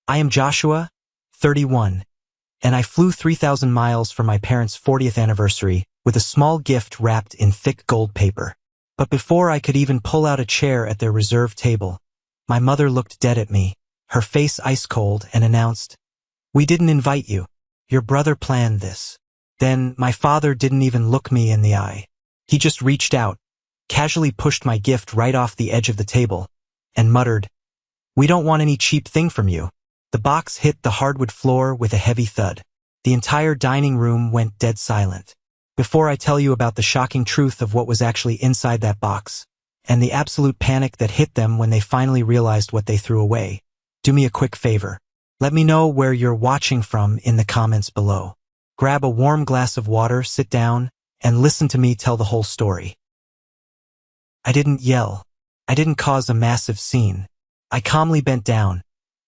I am Joshua, 31, and I flew 3,000 miles for my parents' 40th anniversary with a small gift wrapped in thick gold paper. But before I could even pull out a chair at their reserved table, my mother looked dead at me, her face ice cold, and announced, "We didn't invite you. Your brother planned this." Then my father didn't even look me in the eye. He just reached out, casually pushed my gift right off the edge of the table, and muttered, "We don't want any cheap thing from you." The box hit the hardwood floor with a heavy thud. The entire dining room went dead silent. Before I tell you about the shocking truth of what was actually inside that box, and the absolute panic that hit them when they finally realized what they threw away, do me a quick favor. Let me know where you're watching from in the comments below. Grab a warm glass of water, sit down, and listen to me tell the whole story. I didn't yell. I didn't cause a massive scene. I calmly bent down,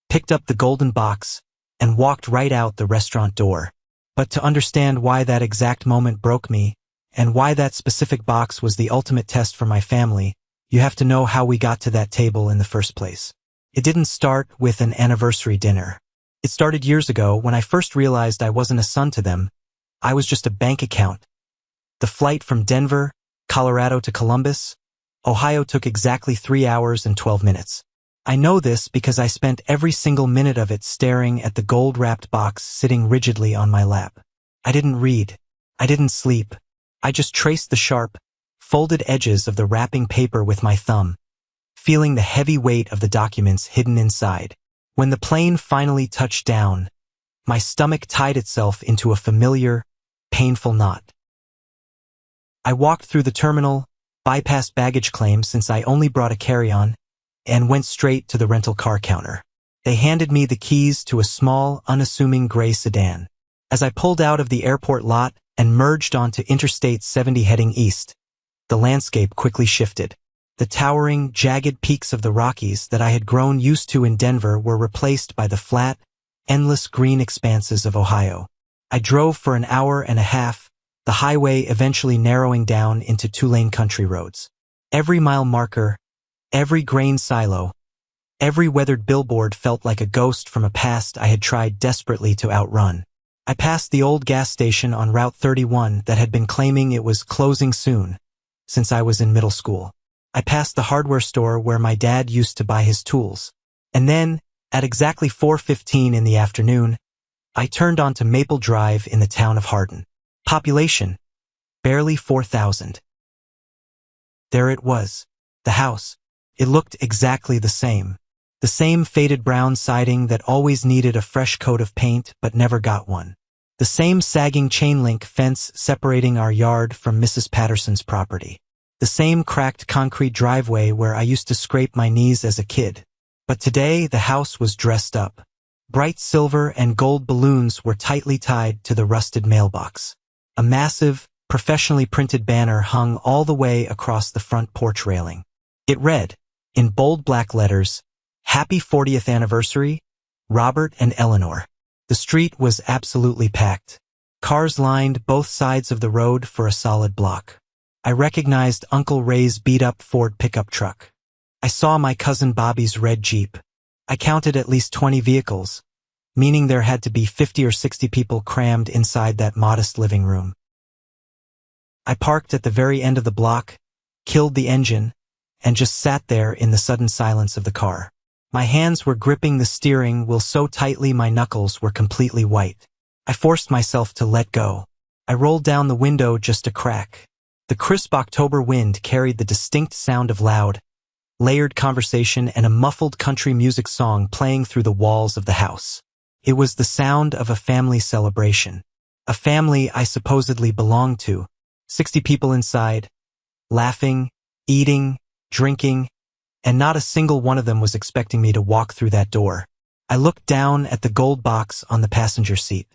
picked up the golden box, and walked right out the restaurant door. But to understand why that exact moment broke me, and why that specific box was the ultimate test for my family, you have to know how we got to that table in the first place. It didn't start with an anniversary dinner. It started years ago when I first realized I wasn't a son to them. I was just a bank account. The flight from Denver, Colorado to Columbus, Ohio took exactly 3 hours and 12 minutes. I know this because I spent every single minute of it staring at the gold-wrapped box sitting rigidly on my lap. I didn't read. I didn't sleep. I just traced the sharp, folded edges of the wrapping paper with my thumb, feeling the heavy weight of the documents hidden inside. When the plane finally touched down, my stomach tied itself into a familiar, painful knot. I walked through the terminal, bypassed baggage claim since I only brought a carry-on, and went straight to the rental car counter. They handed me the keys to a small, unassuming gray sedan. As I pulled out of the airport lot and merged onto Interstate 70 heading east, the landscape quickly shifted. The towering, jagged peaks of the Rockies that I had grown used to in Denver were replaced by the flat, endless green expanses of Ohio. I drove for an hour and a half, the highway eventually narrowing down into 2-lane country roads. Every mile marker, every grain silo, every weathered billboard felt like a ghost from a past I had tried desperately to outrun. I passed the old gas station on Route 31 that had been claiming it was closing soon, since I was in middle school. I passed the hardware store where my dad used to buy his tools. And then, at exactly 4:15 in the afternoon, I turned onto Maple Drive in the town of Hardin. Population, barely 4,000. There it was, the house. It looked exactly the same. The same faded brown siding that always needed a fresh coat of paint but never got one. The same sagging chain-link fence separating our yard from Mrs. Patterson's property. The same cracked concrete driveway where I used to scrape my knees as a kid. But today the house was dressed up. Bright silver and gold balloons were tightly tied to the rusted mailbox. A massive, professionally printed banner hung all the way across the front porch railing. It read, in bold black letters, "Happy 40th anniversary, Robert and Eleanor." The street was absolutely packed. Cars lined both sides of the road for a solid block. I recognized Uncle Ray's beat-up Ford pickup truck. I saw my cousin Bobby's red Jeep. I counted at least 20 vehicles, meaning there had to be 50 or 60 people crammed inside that modest living room. I parked at the very end of the block, killed the engine, and just sat there in the sudden silence of the car. My hands were gripping the steering wheel so tightly my knuckles were completely white. I forced myself to let go. I rolled down the window just a crack. The crisp October wind carried the distinct sound of loud, layered conversation and a muffled country music song playing through the walls of the house. It was the sound of a family celebration. A family I supposedly belonged to. 60 people inside, laughing, eating, drinking, and not a single one of them was expecting me to walk through that door. I looked down at the gold box on the passenger seat.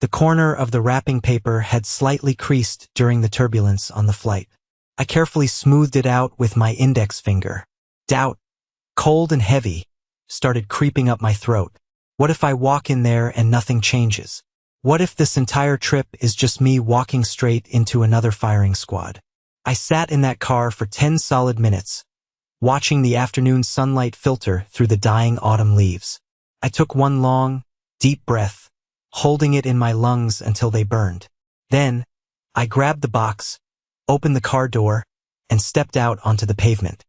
The corner of the wrapping paper had slightly creased during the turbulence on the flight. I carefully smoothed it out with my index finger. Doubt, cold and heavy, started creeping up my throat. What if I walk in there and nothing changes? What if this entire trip is just me walking straight into another firing squad? I sat in that car for 10 solid minutes, watching the afternoon sunlight filter through the dying autumn leaves. I took one long, deep breath, holding it in my lungs until they burned. Then, I grabbed the box, opened the car door, and stepped out onto the pavement.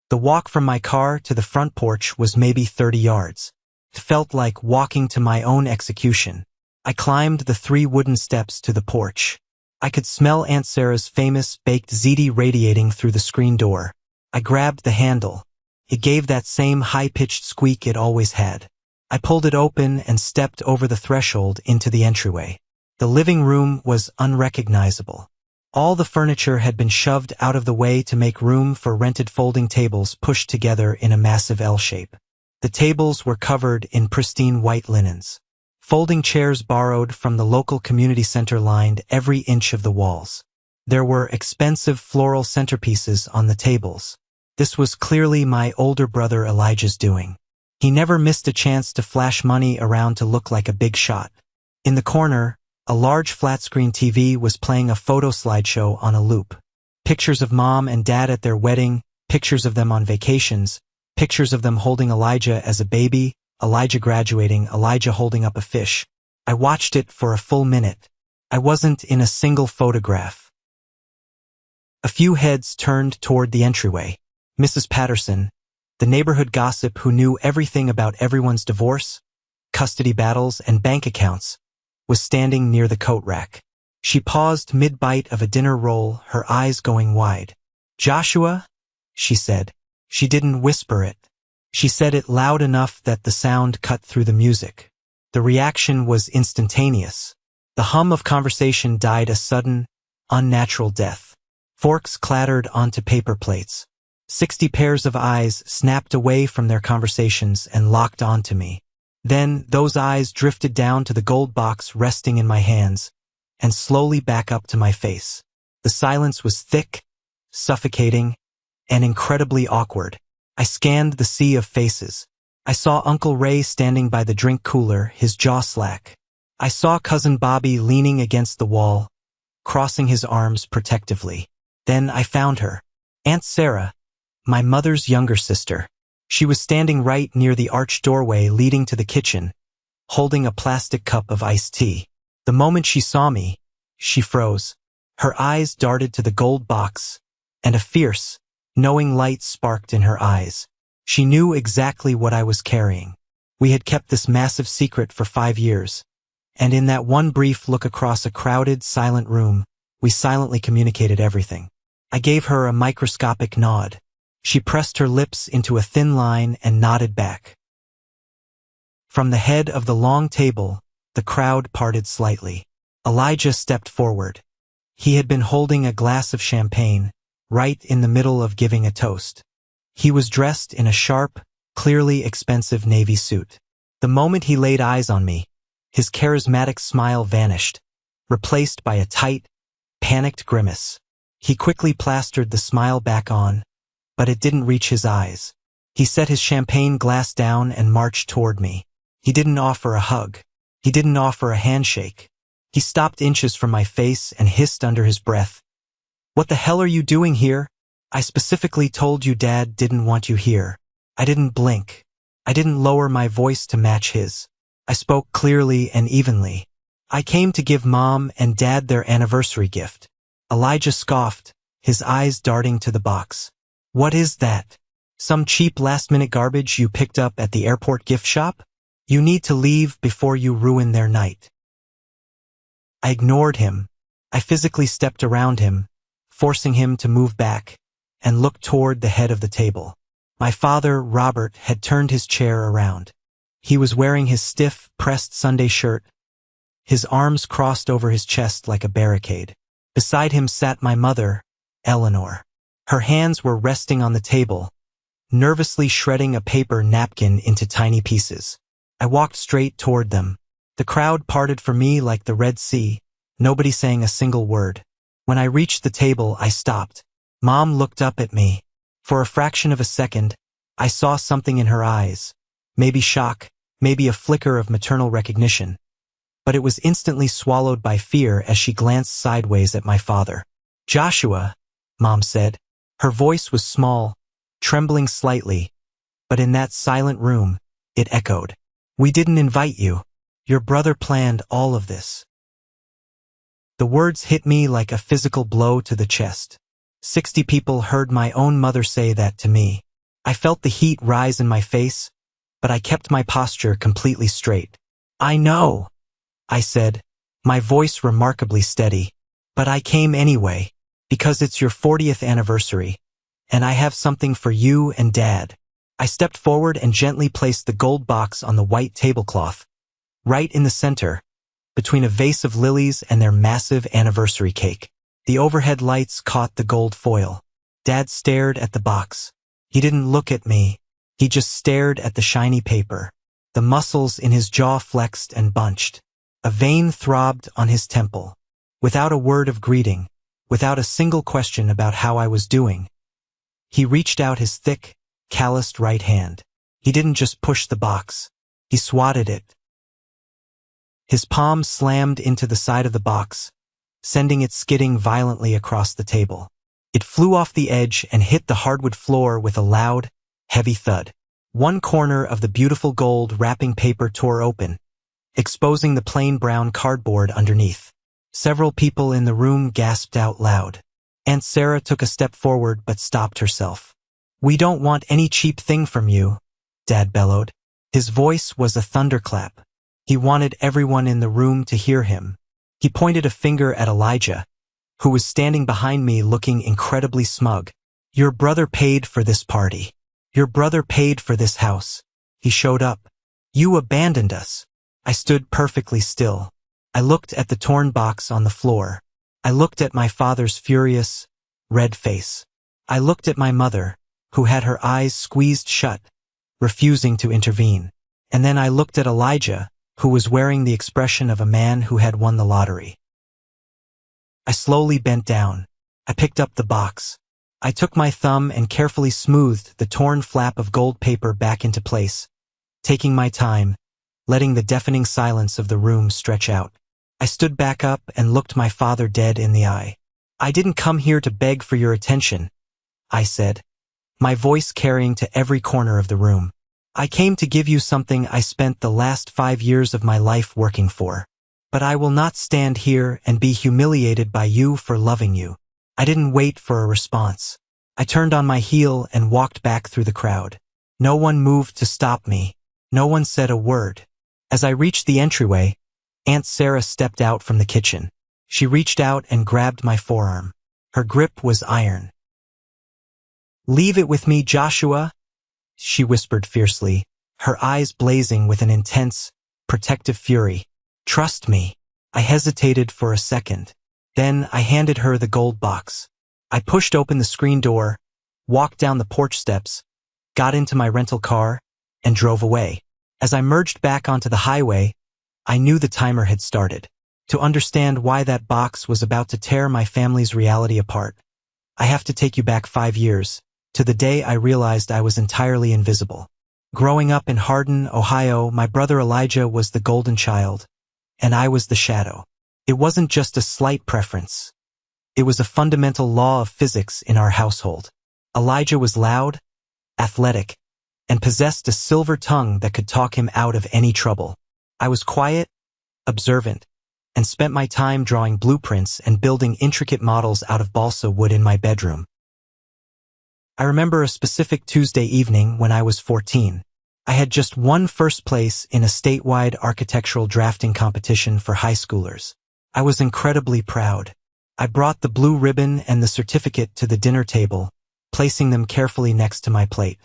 The walk from my car to the front porch was maybe 30 yards. It felt like walking to my own execution. I climbed the 3 wooden steps to the porch. I could smell Aunt Sarah's famous baked ziti radiating through the screen door. I grabbed the handle. It gave that same high-pitched squeak it always had. I pulled it open and stepped over the threshold into the entryway. The living room was unrecognizable. All the furniture had been shoved out of the way to make room for rented folding tables pushed together in a massive L shape. The tables were covered in pristine white linens. Folding chairs borrowed from the local community center lined every inch of the walls. There were expensive floral centerpieces on the tables. This was clearly my older brother Elijah's doing. He never missed a chance to flash money around to look like a big shot. In the corner, a large flat-screen TV was playing a photo slideshow on a loop. Pictures of Mom and Dad at their wedding, pictures of them on vacations, pictures of them holding Elijah as a baby, Elijah graduating, Elijah holding up a fish. I watched it for a full minute. I wasn't in a single photograph. A few heads turned toward the entryway. Mrs. Patterson, the neighborhood gossip who knew everything about everyone's divorce, custody battles, and bank accounts, was standing near the coat rack. She paused mid-bite of a dinner roll, her eyes going wide. "Joshua?" she said. She didn't whisper it. She said it loud enough that the sound cut through the music. The reaction was instantaneous. The hum of conversation died a sudden, unnatural death. Forks clattered onto paper plates. 60 pairs of eyes snapped away from their conversations and locked onto me. Then those eyes drifted down to the gold box resting in my hands and slowly back up to my face. The silence was thick, suffocating, and incredibly awkward. I scanned the sea of faces. I saw Uncle Ray standing by the drink cooler, his jaw slack. I saw Cousin Bobby leaning against the wall, crossing his arms protectively. Then I found her. Aunt Sarah, my mother's younger sister. She was standing right near the arched doorway leading to the kitchen, holding a plastic cup of iced tea. The moment she saw me, she froze. Her eyes darted to the gold box, and a fierce, knowing light sparked in her eyes. She knew exactly what I was carrying. We had kept this massive secret for 5 years, and in that one brief look across a crowded, silent room, we silently communicated everything. I gave her a microscopic nod. She pressed her lips into a thin line and nodded back. From the head of the long table, the crowd parted slightly. Elijah stepped forward. He had been holding a glass of champagne, right in the middle of giving a toast. He was dressed in a sharp, clearly expensive navy suit. The moment he laid eyes on me, his charismatic smile vanished, replaced by a tight, panicked grimace. He quickly plastered the smile back on, but it didn't reach his eyes. He set his champagne glass down and marched toward me. He didn't offer a hug. He didn't offer a handshake. He stopped inches from my face and hissed under his breath, "What the hell are you doing here? I specifically told you Dad didn't want you here." I didn't blink. I didn't lower my voice to match his. I spoke clearly and evenly. "I came to give Mom and Dad their anniversary gift." Elijah scoffed, his eyes darting to the box. "What is that? Some cheap last-minute garbage you picked up at the airport gift shop? You need to leave before you ruin their night." I ignored him. I physically stepped around him, forcing him to move back, and looked toward the head of the table. My father, Robert, had turned his chair around. He was wearing his stiff, pressed Sunday shirt, his arms crossed over his chest like a barricade. Beside him sat my mother, Eleanor. Her hands were resting on the table, nervously shredding a paper napkin into tiny pieces. I walked straight toward them. The crowd parted for me like the Red Sea, nobody saying a single word. When I reached the table, I stopped. Mom looked up at me. For a fraction of a second, I saw something in her eyes. Maybe shock, maybe a flicker of maternal recognition. But it was instantly swallowed by fear as she glanced sideways at my father. "Joshua," Mom said. Her voice was small, trembling slightly, but in that silent room, it echoed. We didn't invite you. Your brother planned all of this. The words hit me like a physical blow to the chest. 60 people heard my own mother say that to me. I felt the heat rise in my face, but I kept my posture completely straight. I know, I said, my voice remarkably steady. But I came anyway, because it's your 40th anniversary, and I have something for you and Dad. I stepped forward and gently placed the gold box on the white tablecloth, right in the center, between a vase of lilies and their massive anniversary cake. The overhead lights caught the gold foil. Dad stared at the box. He didn't look at me. He just stared at the shiny paper. The muscles in his jaw flexed and bunched. A vein throbbed on his temple. Without a word of greeting, without a single question about how I was doing, he reached out his thick, calloused right hand. He didn't just push the box. He swatted it. His palm slammed into the side of the box, sending it skidding violently across the table. It flew off the edge and hit the hardwood floor with a loud, heavy thud. One corner of the beautiful gold wrapping paper tore open, exposing the plain brown cardboard underneath. Several people in the room gasped out loud. Aunt Sarah took a step forward but stopped herself. We don't want any cheap thing from you, Dad bellowed. His voice was a thunderclap. He wanted everyone in the room to hear him. He pointed a finger at Elijah, who was standing behind me looking incredibly smug. Your brother paid for this party. Your brother paid for this house. He showed up. You abandoned us. I stood perfectly still. I looked at the torn box on the floor. I looked at my father's furious, red face. I looked at my mother, who had her eyes squeezed shut, refusing to intervene. And then I looked at Elijah, who was wearing the expression of a man who had won the lottery. I slowly bent down. I picked up the box. I took my thumb and carefully smoothed the torn flap of gold paper back into place, taking my time, letting the deafening silence of the room stretch out. I stood back up and looked my father dead in the eye. I didn't come here to beg for your attention, I said, my voice carrying to every corner of the room. I came to give you something I spent the last 5 years of my life working for. But I will not stand here and be humiliated by you for loving you. I didn't wait for a response. I turned on my heel and walked back through the crowd. No one moved to stop me. No one said a word. As I reached the entryway, Aunt Sarah stepped out from the kitchen. She reached out and grabbed my forearm. Her grip was iron. Leave it with me, Joshua, she whispered fiercely, her eyes blazing with an intense, protective fury. Trust me. I hesitated for a second. Then I handed her the gold box. I pushed open the screen door, walked down the porch steps, got into my rental car, and drove away. As I merged back onto the highway, I knew the timer had started. To understand why that box was about to tear my family's reality apart, I have to take you back 5 years, to the day I realized I was entirely invisible. Growing up in Hardin, Ohio, my brother Elijah was the golden child, and I was the shadow. It wasn't just a slight preference. It was a fundamental law of physics in our household. Elijah was loud, athletic, and possessed a silver tongue that could talk him out of any trouble. I was quiet, observant, and spent my time drawing blueprints and building intricate models out of balsa wood in my bedroom. I remember a specific Tuesday evening when I was 14. I had just won first place in a statewide architectural drafting competition for high schoolers. I was incredibly proud. I brought the blue ribbon and the certificate to the dinner table, placing them carefully next to my plate.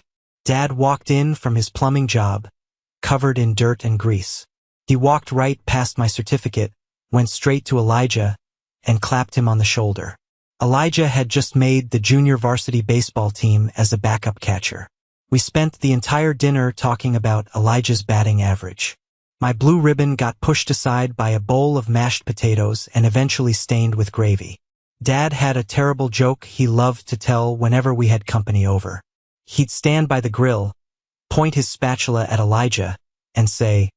Dad walked in from his plumbing job, covered in dirt and grease. He walked right past my certificate, went straight to Elijah, and clapped him on the shoulder. Elijah had just made the junior varsity baseball team as a backup catcher. We spent the entire dinner talking about Elijah's batting average. My blue ribbon got pushed aside by a bowl of mashed potatoes and eventually stained with gravy. Dad had a terrible joke he loved to tell whenever we had company over. He'd stand by the grill, point his spatula at Elijah, and say,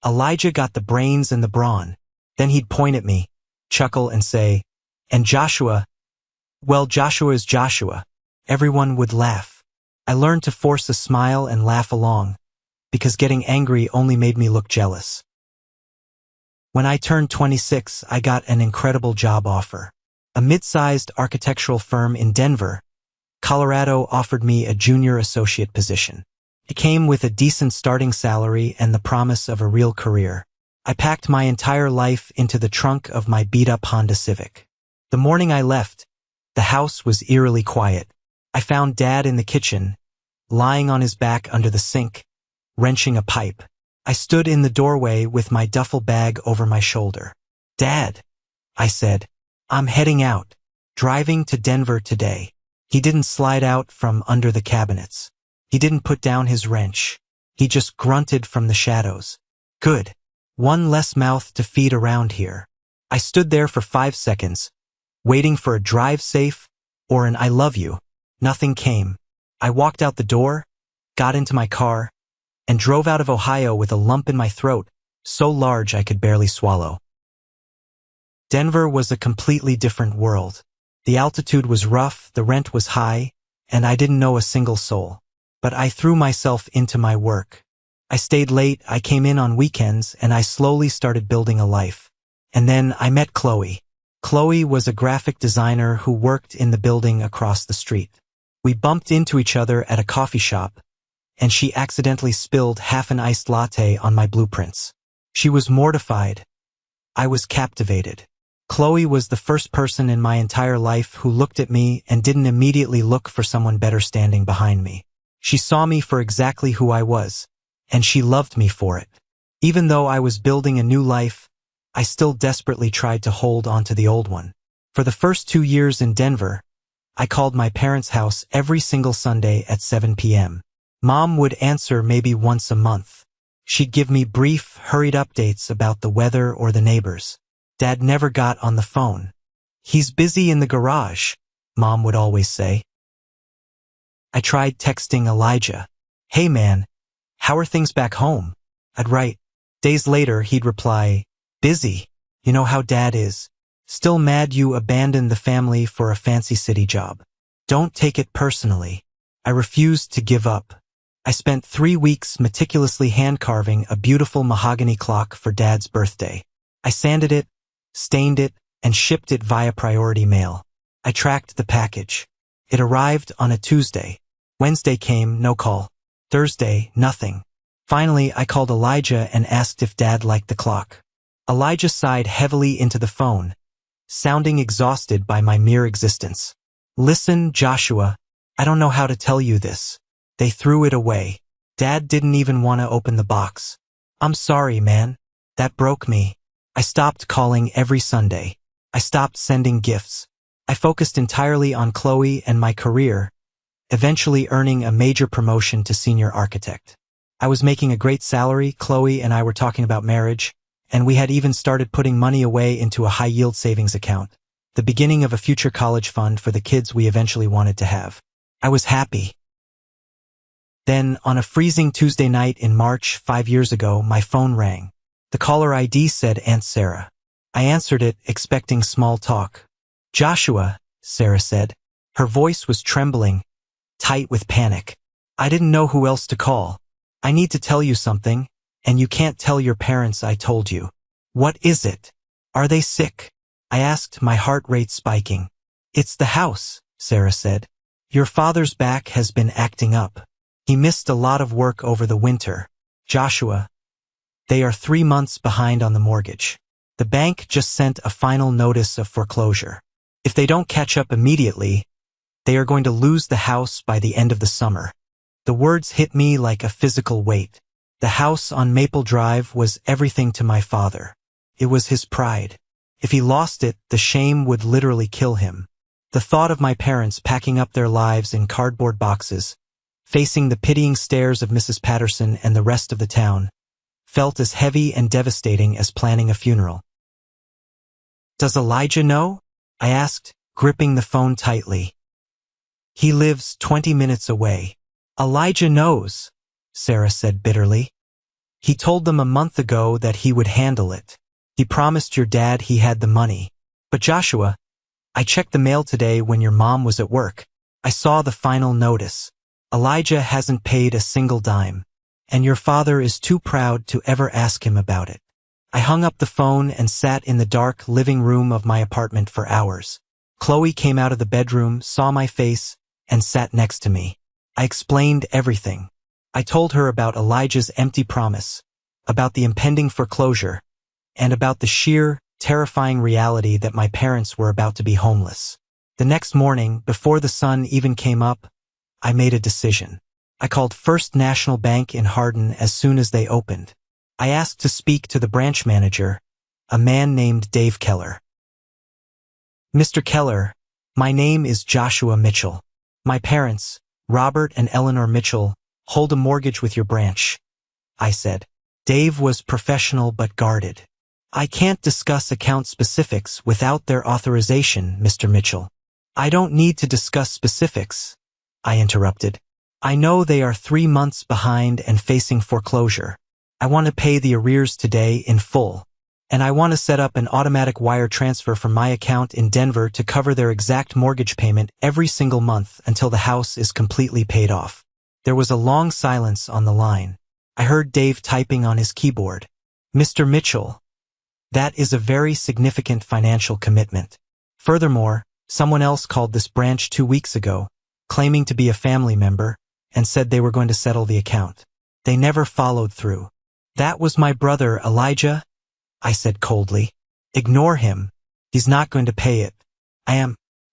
"Elijah got the brains and the brawn." Then he'd point at me, chuckle, and say, "And Joshua, well, Joshua is Joshua." Everyone would laugh. I learned to force a smile and laugh along, because getting angry only made me look jealous. When I turned 26, I got an incredible job offer. A mid-sized architectural firm in Denver, Colorado offered me a junior associate position. It came with a decent starting salary and the promise of a real career. I packed my entire life into the trunk of my beat-up Honda Civic. The morning I left, the house was eerily quiet. I found Dad in the kitchen, lying on his back under the sink, wrenching a pipe. I stood in the doorway with my duffel bag over my shoulder. "Dad," I said, "I'm heading out, driving to Denver today." He didn't slide out from under the cabinets. He didn't put down his wrench. He just grunted from the shadows. "Good. One less mouth to feed around here." I stood there for 5 seconds, waiting for a drive safe or an I love you. Nothing came. I walked out the door, got into my car, and drove out of Ohio with a lump in my throat, so large I could barely swallow. Denver was a completely different world. The altitude was rough, the rent was high, and I didn't know a single soul. But I threw myself into my work. I stayed late, I came in on weekends, and I slowly started building a life. And then I met Qley. Qley was a graphic designer who worked in the building across the street. We bumped into each other at a coffee shop, and she accidentally spilled half an iced latte on my blueprints. She was mortified. I was captivated. Qley was the first person in my entire life who looked at me and didn't immediately look for someone better standing behind me. She saw me for exactly who I was, and she loved me for it. Even though I was building a new life, I still desperately tried to hold onto the old one. For the first 2 years in Denver, I called my parents' house every single Sunday at 7 p.m. Mom would answer maybe once a month. She'd give me brief, hurried updates about the weather or the neighbors. Dad never got on the phone. "He's busy in the garage," Mom would always say. I tried texting Elijah. "Hey man, how are things back home?" I'd write. Days later, he'd reply, "Busy. You know how Dad is. Still mad you abandoned the family for a fancy city job. Don't take it personally." I refused to give up. I spent 3 weeks meticulously hand-carving a beautiful mahogany clock for Dad's birthday. I sanded it, stained it, and shipped it via priority mail. I tracked the package. It arrived on a Tuesday. Wednesday came, no call. Thursday, nothing. Finally, I called Elijah and asked if Dad liked the clock. Elijah sighed heavily into the phone, sounding exhausted by my mere existence. "Listen, Joshua, I don't know how to tell you this. They threw it away. Dad didn't even want to open the box. I'm sorry, man. That broke me. I stopped calling every Sunday. I stopped sending gifts. I focused entirely on Qley and my career, eventually earning a major promotion to senior architect. I was making a great salary, Qley and I were talking about marriage, and we had even started putting money away into a high-yield savings account, the beginning of a future college fund for the kids we eventually wanted to have. I was happy. Then, on a freezing Tuesday night in March 5 years ago, my phone rang. The caller ID said Aunt Sarah. I answered it, expecting small talk. "Joshua," Sarah said. Her voice was trembling, tight with panic. I didn't know who else to call. "I need to tell you something, and you can't tell your parents I told you." "What is it? Are they sick?" I asked, my heart rate spiking. "It's the house," Sarah said. "Your father's back has been acting up. He missed a lot of work over the winter. Joshua, they are 3 months behind on the mortgage. The bank just sent a final notice of foreclosure. If they don't catch up immediately, they are going to lose the house by the end of the summer." The words hit me like a physical weight. The house on Maple Drive was everything to my father. It was his pride. If he lost it, the shame would literally kill him. The thought of my parents packing up their lives in cardboard boxes, facing the pitying stares of Mrs. Patterson and the rest of the town, felt as heavy and devastating as planning a funeral. "Does Elijah know?" I asked, gripping the phone tightly. "He lives 20 minutes away." "Elijah knows," Sarah said bitterly. "He told them a month ago that he would handle it. He promised your dad he had the money. But Joshua, I checked the mail today when your mom was at work. I saw the final notice. Elijah hasn't paid a single dime. and your father is too proud to ever ask him about it. I hung up the phone and sat in the dark living room of my apartment for hours. Qley came out of the bedroom, saw my face, and sat next to me. I explained everything. I told her about Elijah's empty promise, about the impending foreclosure, and about the sheer, terrifying reality that my parents were about to be homeless. The next morning, before the sun even came up, I made a decision. I called First National Bank in Hardin as soon as they opened. I asked to speak to the branch manager, a man named Dave Keller. Mr. Keller, my name is Joshua Mitchell. My parents, Robert and Eleanor Mitchell, hold a mortgage with your branch, I said. Dave was professional but guarded. I can't discuss account specifics without their authorization, Mr. Mitchell. I don't need to discuss specifics, I interrupted. I know they are 3 months behind and facing foreclosure. I want to pay the arrears today in full, and I want to set up an automatic wire transfer from my account in Denver to cover their exact mortgage payment every single month until the house is completely paid off. There was a long silence on the line. I heard Dave typing on his keyboard. Mr. Mitchell, that is a very significant financial commitment. Furthermore, someone else called this branch 2 weeks ago, claiming to be a family member, and said they were going to settle the account. They never followed through. That was my brother, Elijah, I said coldly. Ignore him. He's not going to pay it.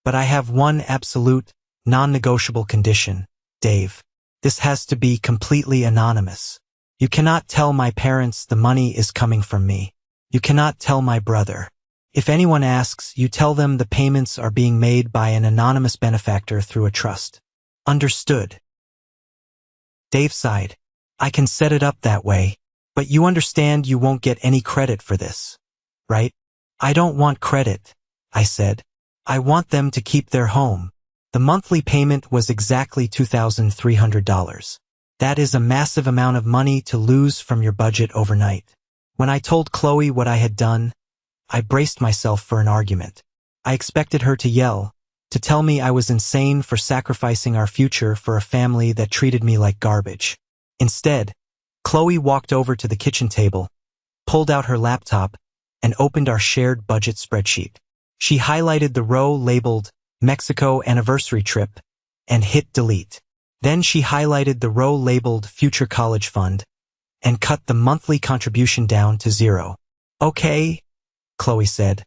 But I have one absolute, non-negotiable condition, Dave. This has to be completely anonymous. You cannot tell my parents the money is coming from me. You cannot tell my brother. If anyone asks, you tell them the payments are being made by an anonymous benefactor through a trust. Understood? Dave sighed. I can set it up that way, but you understand you won't get any credit for this, right? I don't want credit, I said. I want them to keep their home. The monthly payment was exactly $2,300. That is a massive amount of money to lose from your budget overnight. When I told Qley what I had done, I braced myself for an argument. I expected her to yell, to tell me I was insane for sacrificing our future for a family that treated me like garbage. Instead, Qley walked over to the kitchen table, pulled out her laptop, and opened our shared budget spreadsheet. She highlighted the row labeled Mexico Anniversary Trip and hit delete. Then she highlighted the row labeled Future College Fund and cut the monthly contribution down to 0. Okay, Qley said,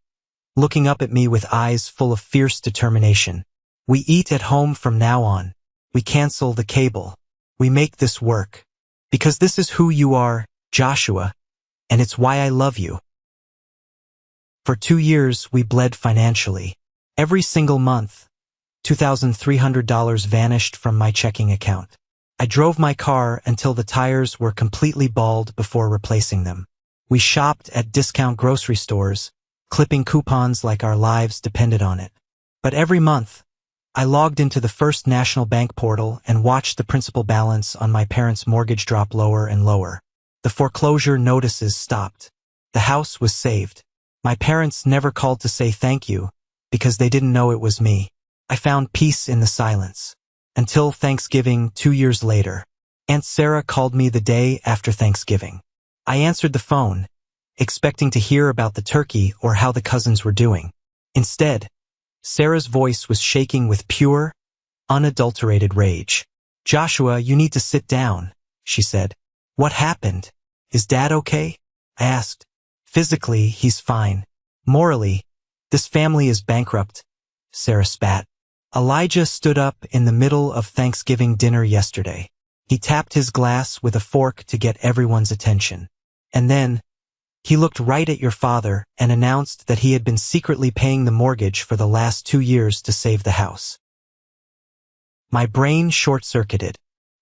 looking up at me with eyes full of fierce determination. We eat at home from now on. We cancel the cable. We make this work. Because this is who you are, Joshua, and it's why I love you. For 2 years, we bled financially. Every single month, $2,300 vanished from my checking account. I drove my car until the tires were completely bald before replacing them. We shopped at discount grocery stores, clipping coupons like our lives depended on it. But every month, I logged into the First National Bank portal and watched the principal balance on my parents' mortgage drop lower and lower. The foreclosure notices stopped. The house was saved. My parents never called to say thank you because they didn't know it was me. I found peace in the silence. Until Thanksgiving 2 years later. Aunt Sarah called me the day after Thanksgiving. I answered the phone, expecting to hear about the turkey or how the cousins were doing. Instead, Sarah's voice was shaking with pure, unadulterated rage. Joshua, you need to sit down, she said. What happened? Is Dad okay? I asked. Physically, he's fine. Morally, this family is bankrupt, Sarah spat. Elijah stood up in the middle of Thanksgiving dinner yesterday. He tapped his glass with a fork to get everyone's attention. And then, he looked right at your father and announced that he had been secretly paying the mortgage for the last 2 years to save the house. My brain short-circuited.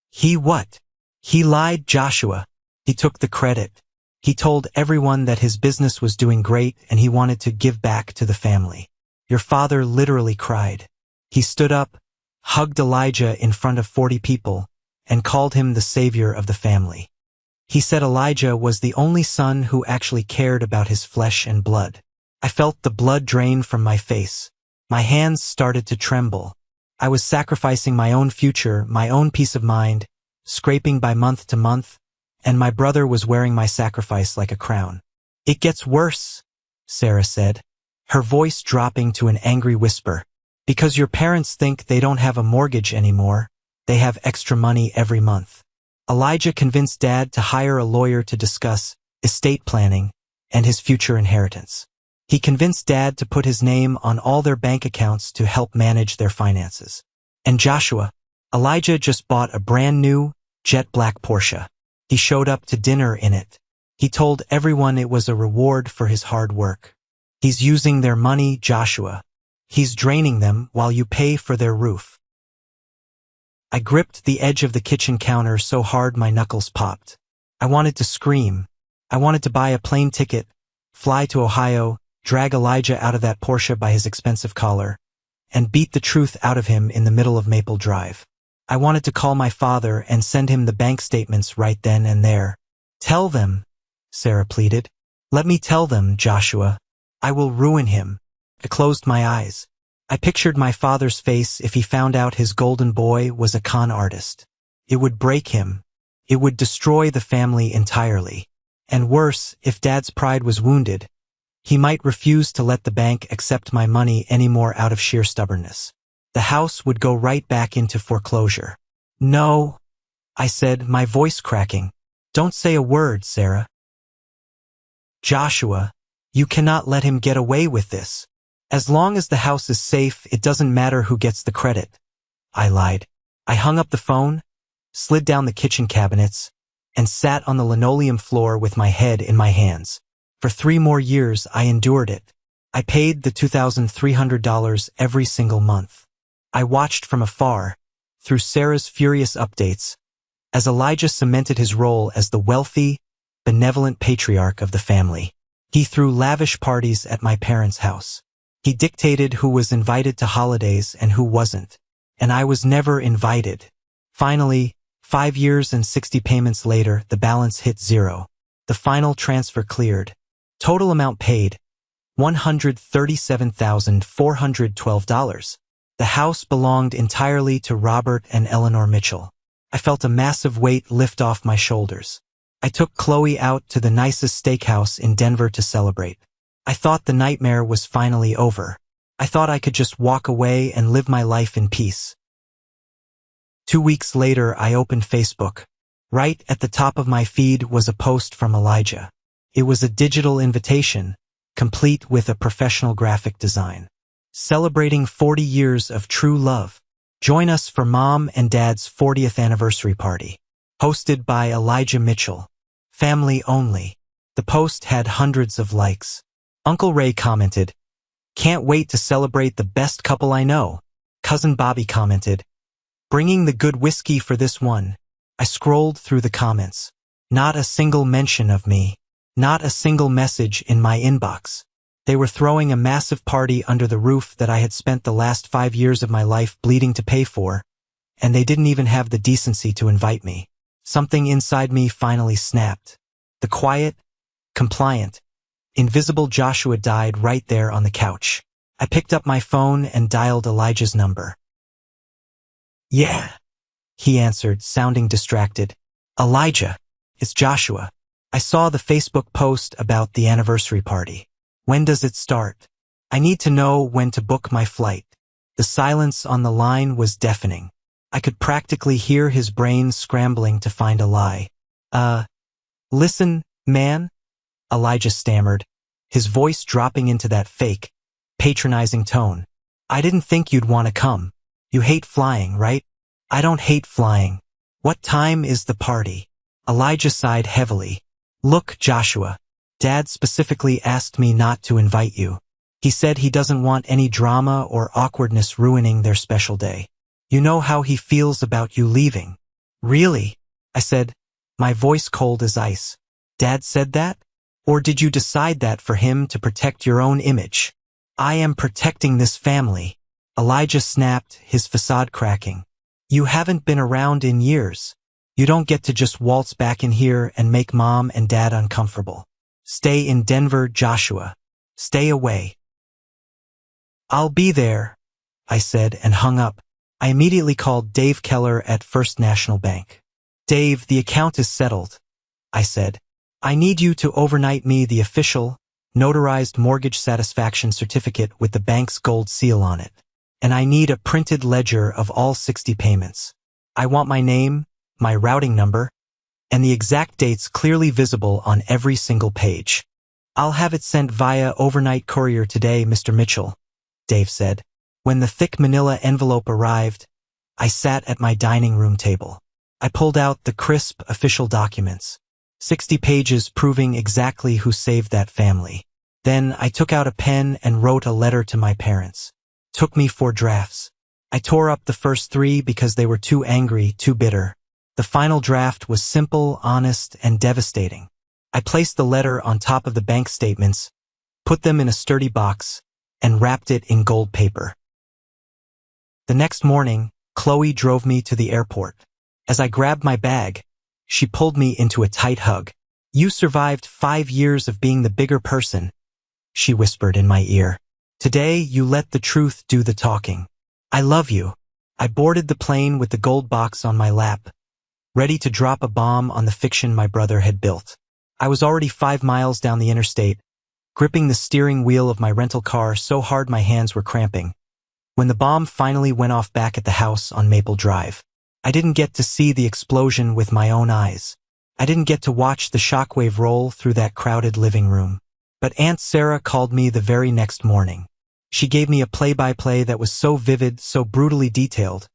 He what? He lied, Joshua. He took the credit. He told everyone that his business was doing great and he wanted to give back to the family. Your father literally cried. He stood up, hugged Elijah in front of 40 people, and called him the savior of the family. He said Elijah was the only son who actually cared about his flesh and blood. I felt the blood drain from my face. My hands started to tremble. I was sacrificing my own future, my own peace of mind, scraping by month to month, and my brother was wearing my sacrifice like a crown. It gets worse, Sarah said, her voice dropping to an angry whisper. Because your parents think they don't have a mortgage anymore, they have extra money every month. Elijah convinced Dad to hire a lawyer to discuss estate planning and his future inheritance. He convinced Dad to put his name on all their bank accounts to help manage their finances. And Joshua, Elijah just bought a brand new, jet black Porsche. He showed up to dinner in it. He told everyone it was a reward for his hard work. He's using their money, Joshua. He's draining them while you pay for their roof. I gripped the edge of the kitchen counter so hard my knuckles popped. I wanted to scream. I wanted to buy a plane ticket, fly to Ohio, drag Elijah out of that Porsche by his expensive collar, and beat the truth out of him in the middle of Maple Drive. I wanted to call my father and send him the bank statements right then and there. Tell them, Sarah pleaded. Let me tell them, Joshua. I will ruin him. I closed my eyes. I pictured my father's face if he found out his golden boy was a con artist. It would break him. It would destroy the family entirely. And worse, if Dad's pride was wounded, he might refuse to let the bank accept my money anymore out of sheer stubbornness. The house would go right back into foreclosure. No, I said, my voice cracking. Don't say a word, Sarah. Joshua, you cannot let him get away with this. As long as the house is safe, it doesn't matter who gets the credit. I lied. I hung up the phone, slid down the kitchen cabinets, and sat on the linoleum floor with my head in my hands. For 3 more years, I endured it. I paid the $2,300 every single month. I watched from afar, through Sarah's furious updates, as Elijah cemented his role as the wealthy, benevolent patriarch of the family. He threw lavish parties at my parents' house. He dictated who was invited to holidays and who wasn't, and I was never invited. Finally, 5 years and 60 payments later, the balance hit 0. The final transfer cleared. Total amount paid, $137,412. The house belonged entirely to Robert and Eleanor Mitchell. I felt a massive weight lift off my shoulders. I took Qley out to the nicest steakhouse in Denver to celebrate. I thought the nightmare was finally over. I thought I could just walk away and live my life in peace. 2 weeks later, I opened Facebook. Right at the top of my feed was a post from Elijah. It was a digital invitation, complete with a professional graphic design. Celebrating 40 years of true love. Join us for Mom and Dad's 40th anniversary party. Hosted by Elijah Mitchell. Family only. The post had hundreds of likes. Uncle Ray commented, "Can't wait to celebrate the best couple I know." Cousin Bobby commented, "Bringing the good whiskey for this one." I scrolled through the comments. Not a single mention of me. Not a single message in my inbox. They were throwing a massive party under the roof that I had spent the last 5 years of my life bleeding to pay for, and they didn't even have the decency to invite me. Something inside me finally snapped. The quiet, compliant, invisible Joshua died right there on the couch. I picked up my phone and dialed Elijah's number. "Yeah," he answered, sounding distracted. "Elijah, it's Joshua. I saw the Facebook post about the anniversary party. When does it start? I need to know when to book my flight." The silence on the line was deafening. I could practically hear his brain scrambling to find a lie. Listen, man," Elijah stammered, his voice dropping into that fake, patronizing tone. "I didn't think you'd want to come. You hate flying, right?" "I don't hate flying. What time is the party?" Elijah sighed heavily. "Look, Joshua, Dad specifically asked me not to invite you. He said he doesn't want any drama or awkwardness ruining their special day. You know how he feels about you leaving." "Really?" I said, my voice cold as ice. "Dad said that? Or did you decide that for him to protect your own image?" "I am protecting this family," Elijah snapped, his facade cracking. "You haven't been around in years. You don't get to just waltz back in here and make Mom and Dad uncomfortable. Stay in Denver, Joshua. Stay away." "I'll be there," I said and hung up. I immediately called Dave Keller at First National Bank. "Dave, the account is settled. I said. I need you to overnight me the official, notarized mortgage satisfaction certificate with the bank's gold seal on it. And I need a printed ledger of all 60 payments. I want my name, my routing number, and the exact dates clearly visible on every single page. I'll have it sent via overnight courier today, Mr. Mitchell, Dave said. When the thick manila envelope arrived, I sat at my dining room table. I pulled out the crisp official documents, 60 pages proving exactly who saved that family. Then I took out a pen and wrote a letter to my parents. Took me 4 drafts. I tore up the first 3 because they were too angry, too bitter. The final draft was simple, honest, and devastating. I placed the letter on top of the bank statements, put them in a sturdy box, and wrapped it in gold paper. The next morning, Qley drove me to the airport. As I grabbed my bag, she pulled me into a tight hug. You survived 5 years of being the bigger person, she whispered in my ear. Today, you let the truth do the talking. I love you. I boarded the plane with the gold box on my lap, ready to drop a bomb on the fiction my brother had built. I was already 5 miles down the interstate, gripping the steering wheel of my rental car so hard my hands were cramping, when the bomb finally went off back at the house on Maple Drive. I didn't get to see the explosion with my own eyes. I didn't get to watch the shockwave roll through that crowded living room. But Aunt Sarah called me the very next morning. She gave me a play-by-play that was so vivid, so brutally detailed,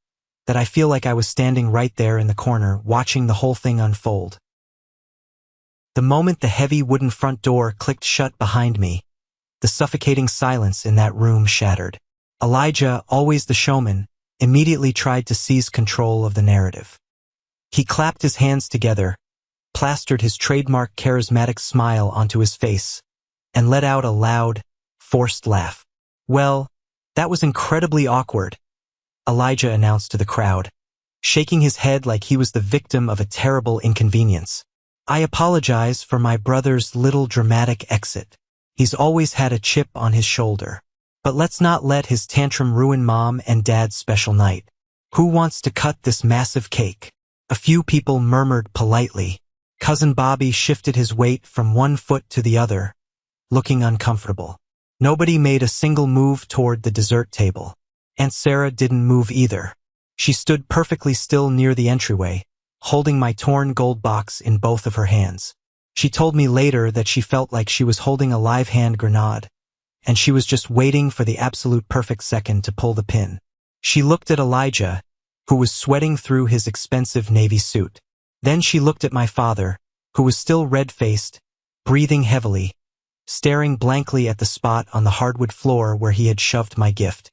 that I feel like I was standing right there in the corner, watching the whole thing unfold. The moment the heavy wooden front door clicked shut behind me, the suffocating silence in that room shattered. Elijah, always the showman, immediately tried to seize control of the narrative. He clapped his hands together, plastered his trademark charismatic smile onto his face, and let out a loud, forced laugh. Well, that was incredibly awkward, Elijah announced to the crowd, shaking his head like he was the victim of a terrible inconvenience. I apologize for my brother's little dramatic exit. He's always had a chip on his shoulder. But let's not let his tantrum ruin Mom and Dad's special night. Who wants to cut this massive cake? A few people murmured politely. Cousin Bobby shifted his weight from one foot to the other, looking uncomfortable. Nobody made a single move toward the dessert table. Aunt Sarah didn't move either. She stood perfectly still near the entryway, holding my torn gold box in both of her hands. She told me later that she felt like she was holding a live hand grenade, and she was just waiting for the absolute perfect second to pull the pin. She looked at Elijah, who was sweating through his expensive navy suit. Then she looked at my father, who was still red-faced, breathing heavily, staring blankly at the spot on the hardwood floor where he had shoved my gift.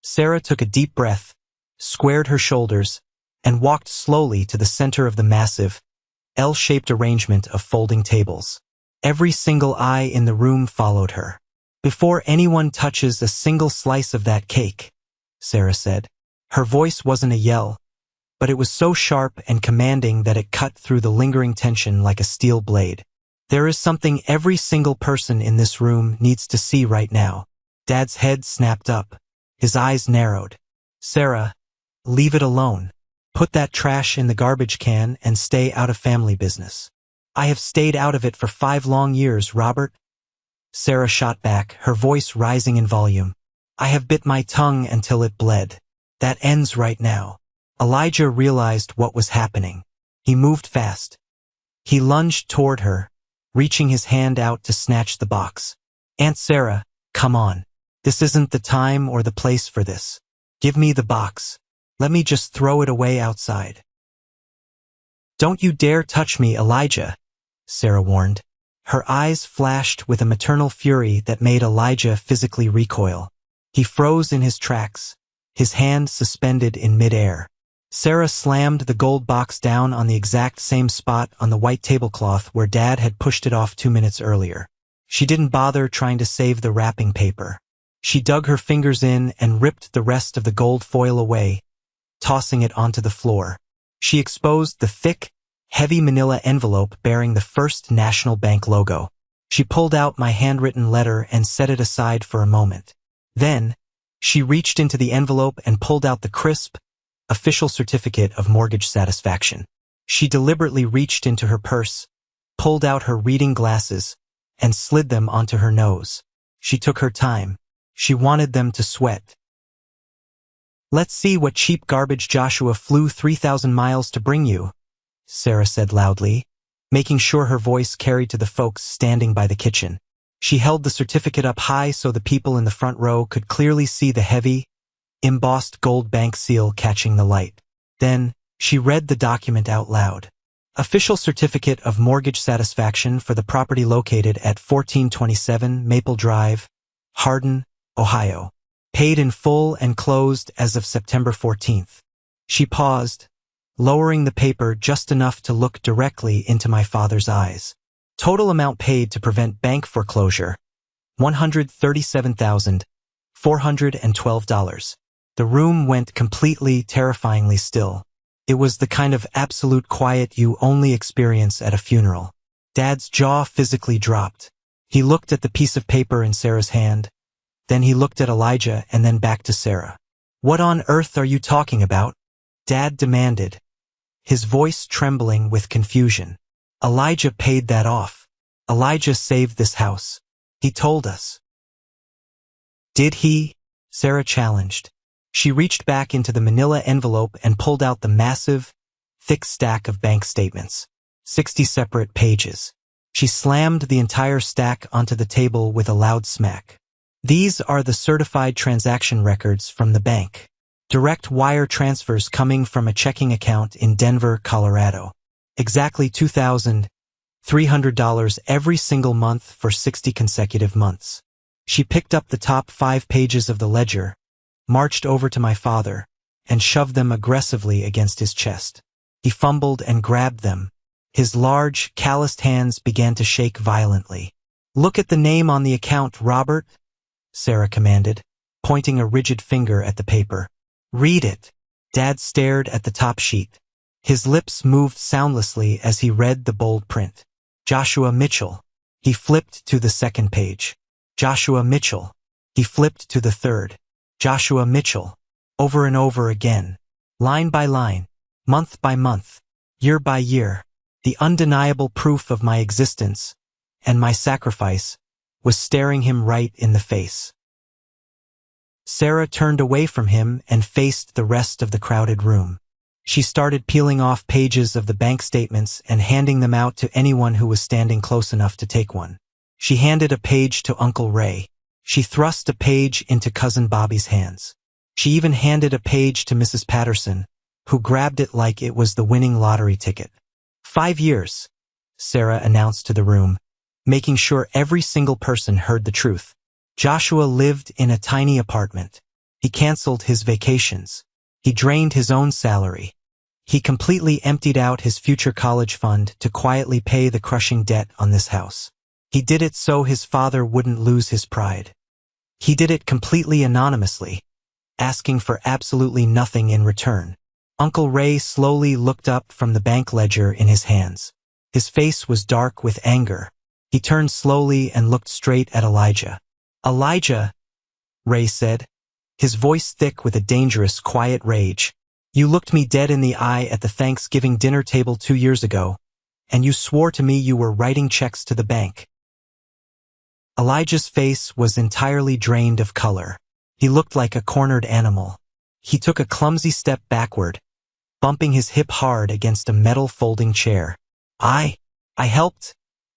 Sarah took a deep breath, squared her shoulders, and walked slowly to the center of the massive, L-shaped arrangement of folding tables. Every single eye in the room followed her. Before anyone touches a single slice of that cake, Sarah said. Her voice wasn't a yell, but it was so sharp and commanding that it cut through the lingering tension like a steel blade. There is something every single person in this room needs to see right now. Dad's head snapped up. His eyes narrowed. Sarah, leave it alone. Put that trash in the garbage can and stay out of family business. I have stayed out of it for 5 long years, Robert. Sarah shot back, her voice rising in volume. I have bit my tongue until it bled. That ends right now. Elijah realized what was happening. He moved fast. He lunged toward her, reaching his hand out to snatch the box. Aunt Sarah, come on. This isn't the time or the place for this. Give me the box. Let me just throw it away outside. Don't you dare touch me, Elijah, Sarah warned. Her eyes flashed with a maternal fury that made Elijah physically recoil. He froze in his tracks, his hand suspended in midair. Sarah slammed the gold box down on the exact same spot on the white tablecloth where Dad had pushed it off 2 minutes earlier. She didn't bother trying to save the wrapping paper. She dug her fingers in and ripped the rest of the gold foil away, tossing it onto the floor. She exposed the thick, heavy manila envelope bearing the First National Bank logo. She pulled out my handwritten letter and set it aside for a moment. Then, she reached into the envelope and pulled out the crisp, official certificate of mortgage satisfaction. She deliberately reached into her purse, pulled out her reading glasses, and slid them onto her nose. She took her time. She wanted them to sweat. "Let's see what cheap garbage Joshua flew 3,000 miles to bring you," Sarah said loudly, making sure her voice carried to the folks standing by the kitchen. She held the certificate up high so the people in the front row could clearly see the heavy, embossed gold bank seal catching the light. Then, she read the document out loud. "Official Certificate of Mortgage Satisfaction for the property located at 1427 Maple Drive, Hardin, Ohio. Paid in full and closed as of September 14th. She paused, lowering the paper just enough to look directly into my father's eyes. Total amount paid to prevent bank foreclosure, $137,412. The room went completely, terrifyingly still. It was the kind of absolute quiet you only experience at a funeral. Dad's jaw physically dropped. He looked at the piece of paper in Sarah's hand. Then he looked at Elijah and then back to Sarah. "What on earth are you talking about?" Dad demanded, his voice trembling with confusion. "Elijah paid that off. Elijah saved this house. He told us." "Did he?" Sarah challenged. She reached back into the manila envelope and pulled out the massive, thick stack of bank statements. 60 separate pages. She slammed the entire stack onto the table with a loud smack. "These are the certified transaction records from the bank. Direct wire transfers coming from a checking account in Denver, Colorado. Exactly $2,300 every single month for 60 consecutive months." She picked up the top 5 pages of the ledger, marched over to my father, and shoved them aggressively against his chest. He fumbled and grabbed them. His large, calloused hands began to shake violently. "Look at the name on the account, Robert," Sarah commanded, pointing a rigid finger at the paper. "Read it." Dad stared at the top sheet. His lips moved soundlessly as he read the bold print. "Joshua Mitchell." He flipped to the second page. "Joshua Mitchell." He flipped to the third. "Joshua Mitchell." Over and over again. Line by line. Month by month. Year by year. The undeniable proof of my existence and my sacrifice was staring him right in the face. Sarah turned away from him and faced the rest of the crowded room. She started peeling off pages of the bank statements and handing them out to anyone who was standing close enough to take one. She handed a page to Uncle Ray. She thrust a page into Cousin Bobby's hands. She even handed a page to Mrs. Patterson, who grabbed it like it was the winning lottery ticket. 5 years, Sarah announced to the room, making sure every single person heard the truth. Joshua lived in a tiny apartment. He canceled his vacations. He drained his own salary. He completely emptied out his future college fund to quietly pay the crushing debt on this house. He did it so his father wouldn't lose his pride. He did it completely anonymously, asking for absolutely nothing in return. Uncle Ray slowly looked up from the bank ledger in his hands. His face was dark with anger. He turned slowly and looked straight at Elijah. "Elijah," Ray said, his voice thick with a dangerous, quiet rage. "You looked me dead in the eye at the Thanksgiving dinner table 2 years ago, and you swore to me you were writing checks to the bank." Elijah's face was entirely drained of color. He looked like a cornered animal. He took a clumsy step backward, bumping his hip hard against a metal folding chair. I helped,"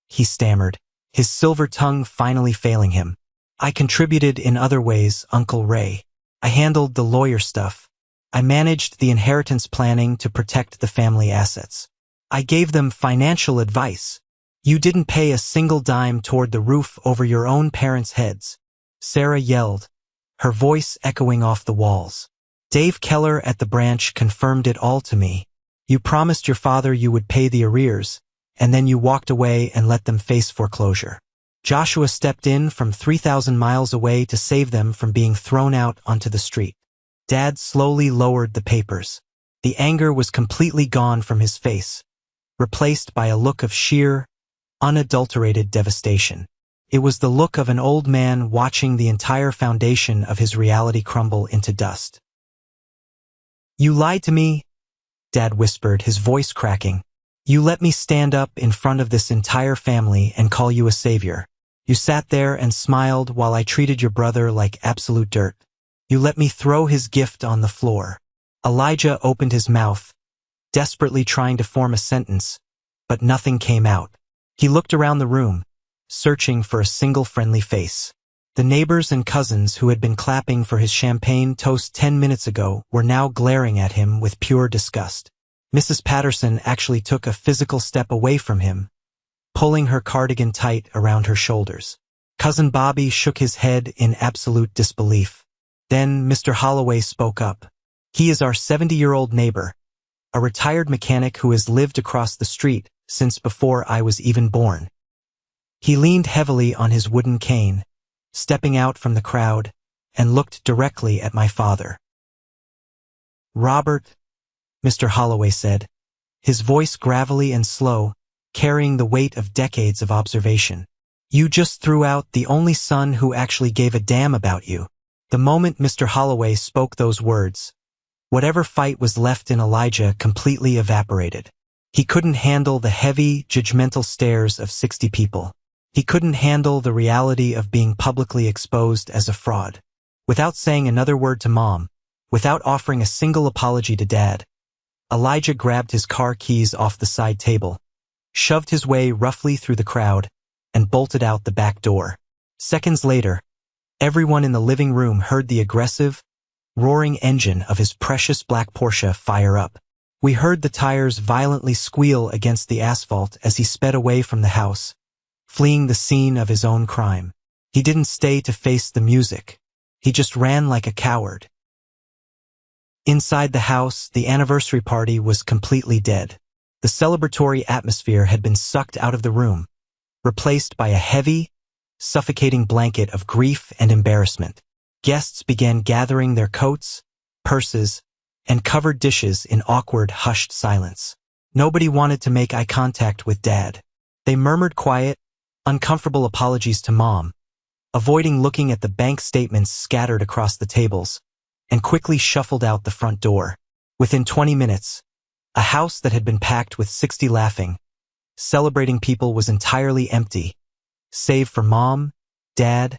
he stammered, his silver tongue finally failing him. "I contributed in other ways, Uncle Ray. I handled the lawyer stuff. I managed the inheritance planning to protect the family assets. I gave them financial advice. You didn't pay a single dime toward the roof over your own parents' heads," Sarah yelled, her voice echoing off the walls. "Dave Keller at the branch confirmed it all to me. You promised your father you would pay the arrears, and then you walked away and let them face foreclosure. Joshua stepped in from 3,000 miles away to save them from being thrown out onto the street." Dad slowly lowered the papers. The anger was completely gone from his face, replaced by a look of sheer, unadulterated devastation. It was the look of an old man watching the entire foundation of his reality crumble into dust. "You lied to me," Dad whispered, his voice cracking. You let me stand up in front of this entire family and call you a savior. You sat there and smiled while I treated your brother like absolute dirt. You let me throw his gift on the floor. Elijah opened his mouth, desperately trying to form a sentence, but nothing came out. He looked around the room, searching for a single friendly face. The neighbors and cousins who had been clapping for his champagne toast 10 minutes ago were now glaring at him with pure disgust. Mrs. Patterson actually took a physical step away from him, pulling her cardigan tight around her shoulders. Cousin Bobby shook his head in absolute disbelief. Then Mr. Holloway spoke up. He is our 70-year-old neighbor, a retired mechanic who has lived across the street since before I was even born. He leaned heavily on his wooden cane, stepping out from the crowd, and looked directly at my father. Robert, Mr. Holloway said, his voice gravelly and slow, carrying the weight of decades of observation. You just threw out the only son who actually gave a damn about you. The moment Mr. Holloway spoke those words, whatever fight was left in Elijah completely evaporated. He couldn't handle the heavy, judgmental stares of 60 people. He couldn't handle the reality of being publicly exposed as a fraud. Without saying another word to Mom, without offering a single apology to Dad, Elijah grabbed his car keys off the side table, shoved his way roughly through the crowd, and bolted out the back door. Seconds later, everyone in the living room heard the aggressive, roaring engine of his precious black Porsche fire up. We heard the tires violently squeal against the asphalt as he sped away from the house, fleeing the scene of his own crime. He didn't stay to face the music. He just ran like a coward. Inside the house, the anniversary party was completely dead. The celebratory atmosphere had been sucked out of the room, replaced by a heavy, suffocating blanket of grief and embarrassment. Guests began gathering their coats, purses, and covered dishes in awkward, hushed silence. Nobody wanted to make eye contact with Dad. They murmured quiet, uncomfortable apologies to Mom, avoiding looking at the bank statements scattered across the tables, and quickly shuffled out the front door. Within 20 minutes, a house that had been packed with 60 laughing, celebrating people was entirely empty, save for Mom, Dad,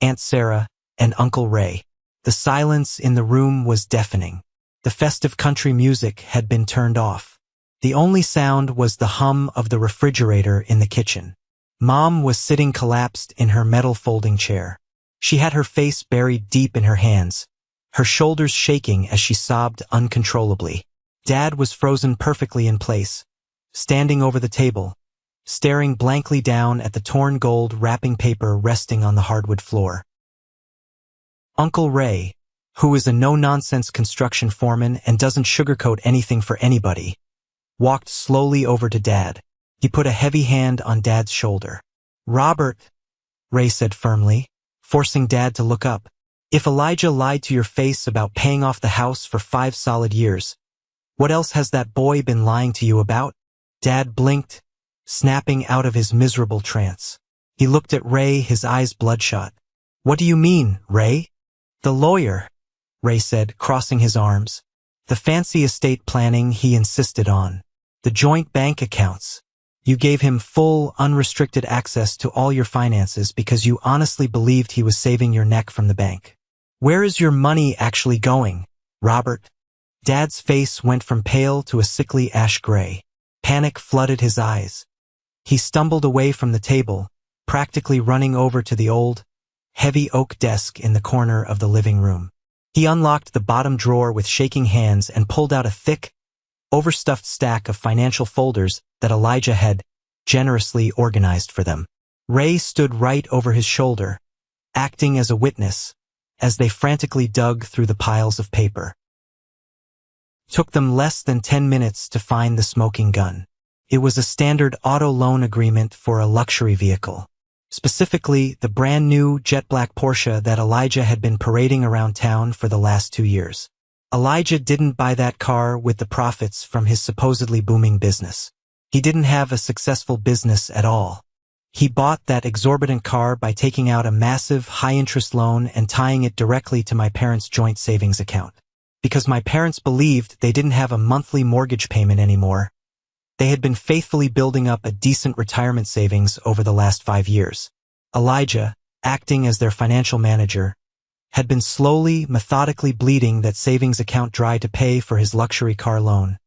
Aunt Sarah, and Uncle Ray. The silence in the room was deafening. The festive country music had been turned off. The only sound was the hum of the refrigerator in the kitchen. Mom was sitting collapsed in her metal folding chair. She had her face buried deep in her hands, her shoulders shaking as she sobbed uncontrollably. Dad was frozen perfectly in place, standing over the table, staring blankly down at the torn gold wrapping paper resting on the hardwood floor. Uncle Ray, who is a no-nonsense construction foreman and doesn't sugarcoat anything for anybody, walked slowly over to Dad. He put a heavy hand on Dad's shoulder. Robert, Ray said firmly, forcing Dad to look up. If Elijah lied to your face about paying off the house for 5 solid years, what else has that boy been lying to you about? Dad blinked, snapping out of his miserable trance. He looked at Ray, his eyes bloodshot. What do you mean, Ray? The lawyer, Ray said, crossing his arms. The fancy estate planning he insisted on. The joint bank accounts. You gave him full, unrestricted access to all your finances because you honestly believed he was saving your neck from the bank. Where is your money actually going, Robert? Dad's face went from pale to a sickly ash gray. Panic flooded his eyes. He stumbled away from the table, practically running over to the old, heavy oak desk in the corner of the living room. He unlocked the bottom drawer with shaking hands and pulled out a thick, overstuffed stack of financial folders that Elijah had generously organized for them. Ray stood right over his shoulder, acting as a witness, as they frantically dug through the piles of paper. Took them less than 10 minutes to find the smoking gun. It was a standard auto loan agreement for a luxury vehicle. Specifically, the brand new jet black Porsche that Elijah had been parading around town for the last 2 years. Elijah didn't buy that car with the profits from his supposedly booming business. He didn't have a successful business at all. He bought that exorbitant car by taking out a massive, high-interest loan and tying it directly to my parents' joint savings account. because my parents believed they didn't have a monthly mortgage payment anymore. They had been faithfully building up a decent retirement savings over the last 5 years. Elijah, acting as their financial manager, had been slowly, methodically bleeding that savings account dry to pay for his luxury car loan,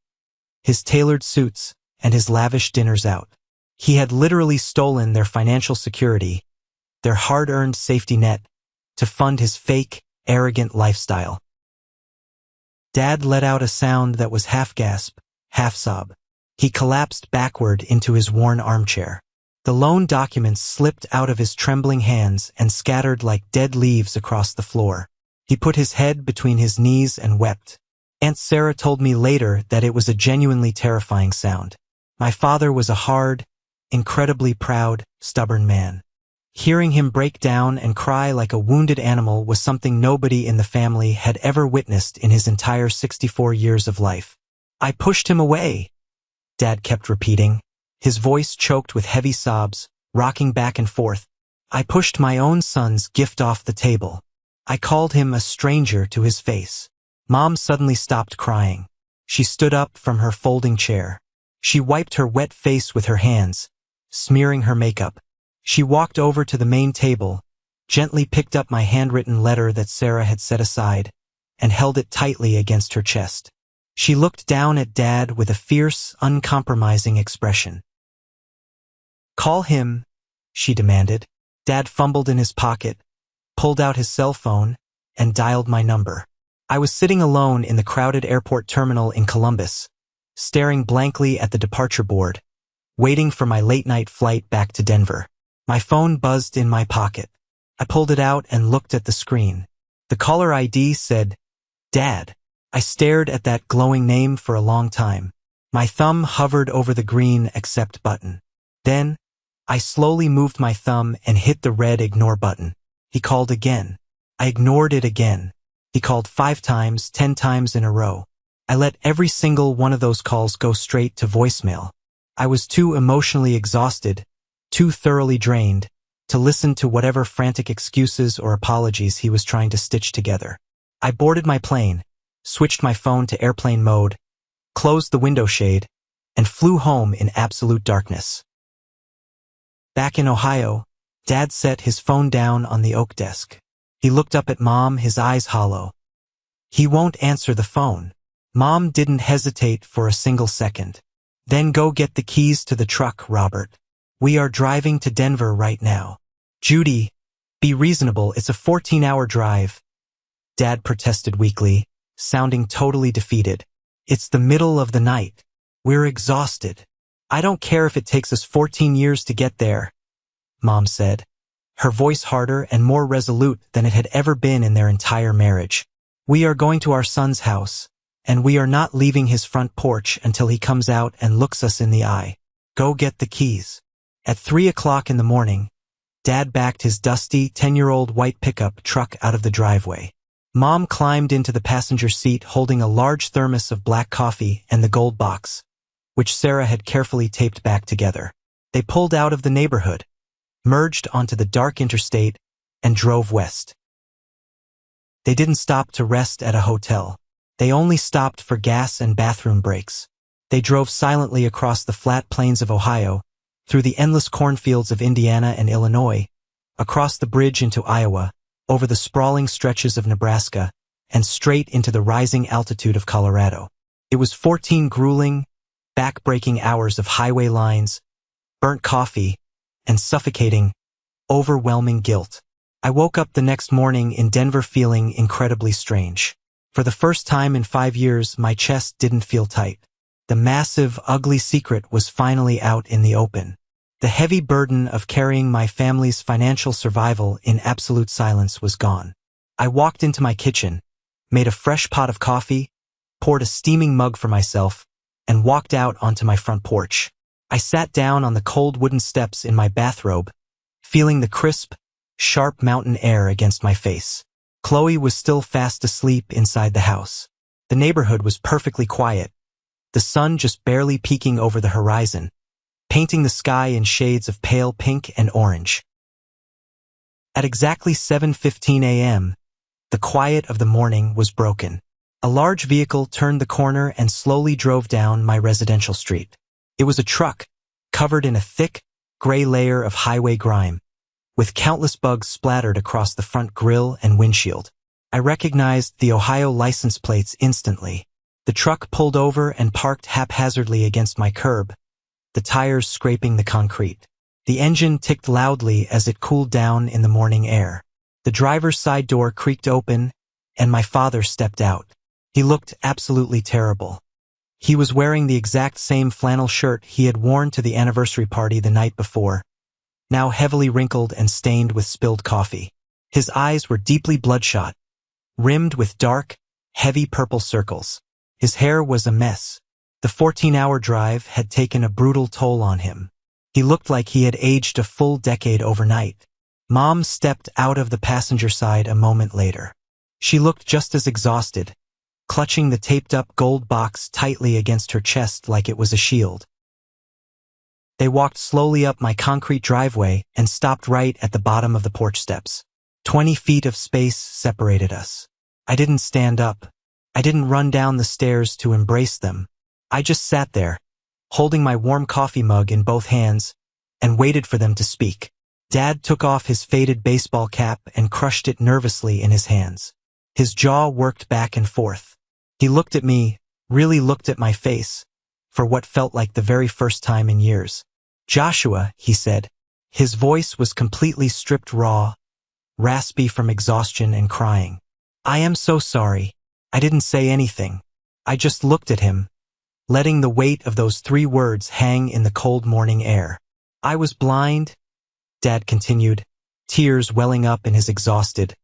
his tailored suits, and his lavish dinners out. He had literally stolen their financial security, their hard-earned safety net, to fund his fake, arrogant lifestyle. Dad let out a sound that was half gasp, half sob. He collapsed backward into his worn armchair. The loan documents slipped out of his trembling hands and scattered like dead leaves across the floor. He put his head between his knees and wept. Aunt Sarah told me later that it was a genuinely terrifying sound. My father was a hard, incredibly proud, stubborn man. Hearing him break down and cry like a wounded animal was something nobody in the family had ever witnessed in his entire 64 years of life. "I pushed him away," Dad kept repeating, his voice choked with heavy sobs, rocking back and forth. "I pushed my own son's gift off the table. I called him a stranger to his face." Mom suddenly stopped crying. She stood up from her folding chair. She wiped her wet face with her hands, smearing her makeup. She walked over to the main table, gently picked up my handwritten letter that Sarah had set aside, and held it tightly against her chest. She looked down at Dad with a fierce, uncompromising expression. "Call him," she demanded. Dad fumbled in his pocket, pulled out his cell phone, and dialed my number. I was sitting alone in the crowded airport terminal in Columbus, staring blankly at the departure board, waiting for my late-night flight back to Denver. My phone buzzed in my pocket. I pulled it out and looked at the screen. The caller ID said, "Dad." I stared at that glowing name for a long time. My thumb hovered over the green accept button. Then, I slowly moved my thumb and hit the red ignore button. He called again. I ignored it again. He called 5 times, 10 times in a row. I let every single one of those calls go straight to voicemail. I was too emotionally exhausted, too thoroughly drained, to listen to whatever frantic excuses or apologies he was trying to stitch together. I boarded my plane, switched my phone to airplane mode, closed the window shade, and flew home in absolute darkness. Back in Ohio, Dad set his phone down on the oak desk. He looked up at Mom, his eyes hollow. "He won't answer the phone." Mom didn't hesitate for a single second. "Then go get the keys to the truck, Robert. We are driving to Denver right now." "Judy, be reasonable, it's a 14-hour drive," Dad protested weakly, sounding totally defeated. "It's the middle of the night. We're exhausted. I don't care if it takes us 14 years to get there," Mom said, her voice harder and more resolute than it had ever been in their entire marriage. "We are going to our son's house, and we are not leaving his front porch until he comes out and looks us in the eye. Go get the keys." At 3 o'clock in the morning, Dad backed his dusty, 10-year-old white pickup truck out of the driveway. Mom climbed into the passenger seat holding a large thermos of black coffee and the gold box, which Sarah had carefully taped back together. They pulled out of the neighborhood, merged onto the dark interstate, and drove west. They didn't stop to rest at a hotel. They only stopped for gas and bathroom breaks. They drove silently across the flat plains of Ohio, through the endless cornfields of Indiana and Illinois, across the bridge into Iowa, over the sprawling stretches of Nebraska, and straight into the rising altitude of Colorado. It was 14 grueling, back-breaking hours of highway lines, burnt coffee, and suffocating, overwhelming guilt. I woke up the next morning in Denver feeling incredibly strange. For the first time in 5 years, my chest didn't feel tight. The massive, ugly secret was finally out in the open. The heavy burden of carrying my family's financial survival in absolute silence was gone. I walked into my kitchen, made a fresh pot of coffee, poured a steaming mug for myself, and walked out onto my front porch. I sat down on the cold wooden steps in my bathrobe, feeling the crisp, sharp mountain air against my face. Qley was still fast asleep inside the house. The neighborhood was perfectly quiet, the sun just barely peeking over the horizon, painting the sky in shades of pale pink and orange. At exactly 7:15 a.m., the quiet of the morning was broken. A large vehicle turned the corner and slowly drove down my residential street. It was a truck, covered in a thick, gray layer of highway grime, with countless bugs splattered across the front grille and windshield. I recognized the Ohio license plates instantly. The truck pulled over and parked haphazardly against my curb, the tires scraping the concrete. The engine ticked loudly as it cooled down in the morning air. The driver's side door creaked open, and my father stepped out. He looked absolutely terrible. He was wearing the exact same flannel shirt he had worn to the anniversary party the night before, now heavily wrinkled and stained with spilled coffee. His eyes were deeply bloodshot, rimmed with dark, heavy purple circles. His hair was a mess. The 14-hour drive had taken a brutal toll on him. He looked like he had aged a full decade overnight. Mom stepped out of the passenger side a moment later. She looked just as exhausted, clutching the taped-up gold box tightly against her chest like it was a shield. They walked slowly up my concrete driveway and stopped right at the bottom of the porch steps. 20 feet of space separated us. I didn't stand up. I didn't run down the stairs to embrace them. I just sat there, holding my warm coffee mug in both hands, and waited for them to speak. Dad took off his faded baseball cap and crushed it nervously in his hands. His jaw worked back and forth. He looked at me, really looked at my face, for what felt like the very first time in years. "Joshua," he said. His voice was completely stripped raw, raspy from exhaustion and crying. "I am so sorry. I didn't say anything. I just looked at him, letting the weight of those 3 words hang in the cold morning air. I was blind," Dad continued, tears welling up in his exhausted,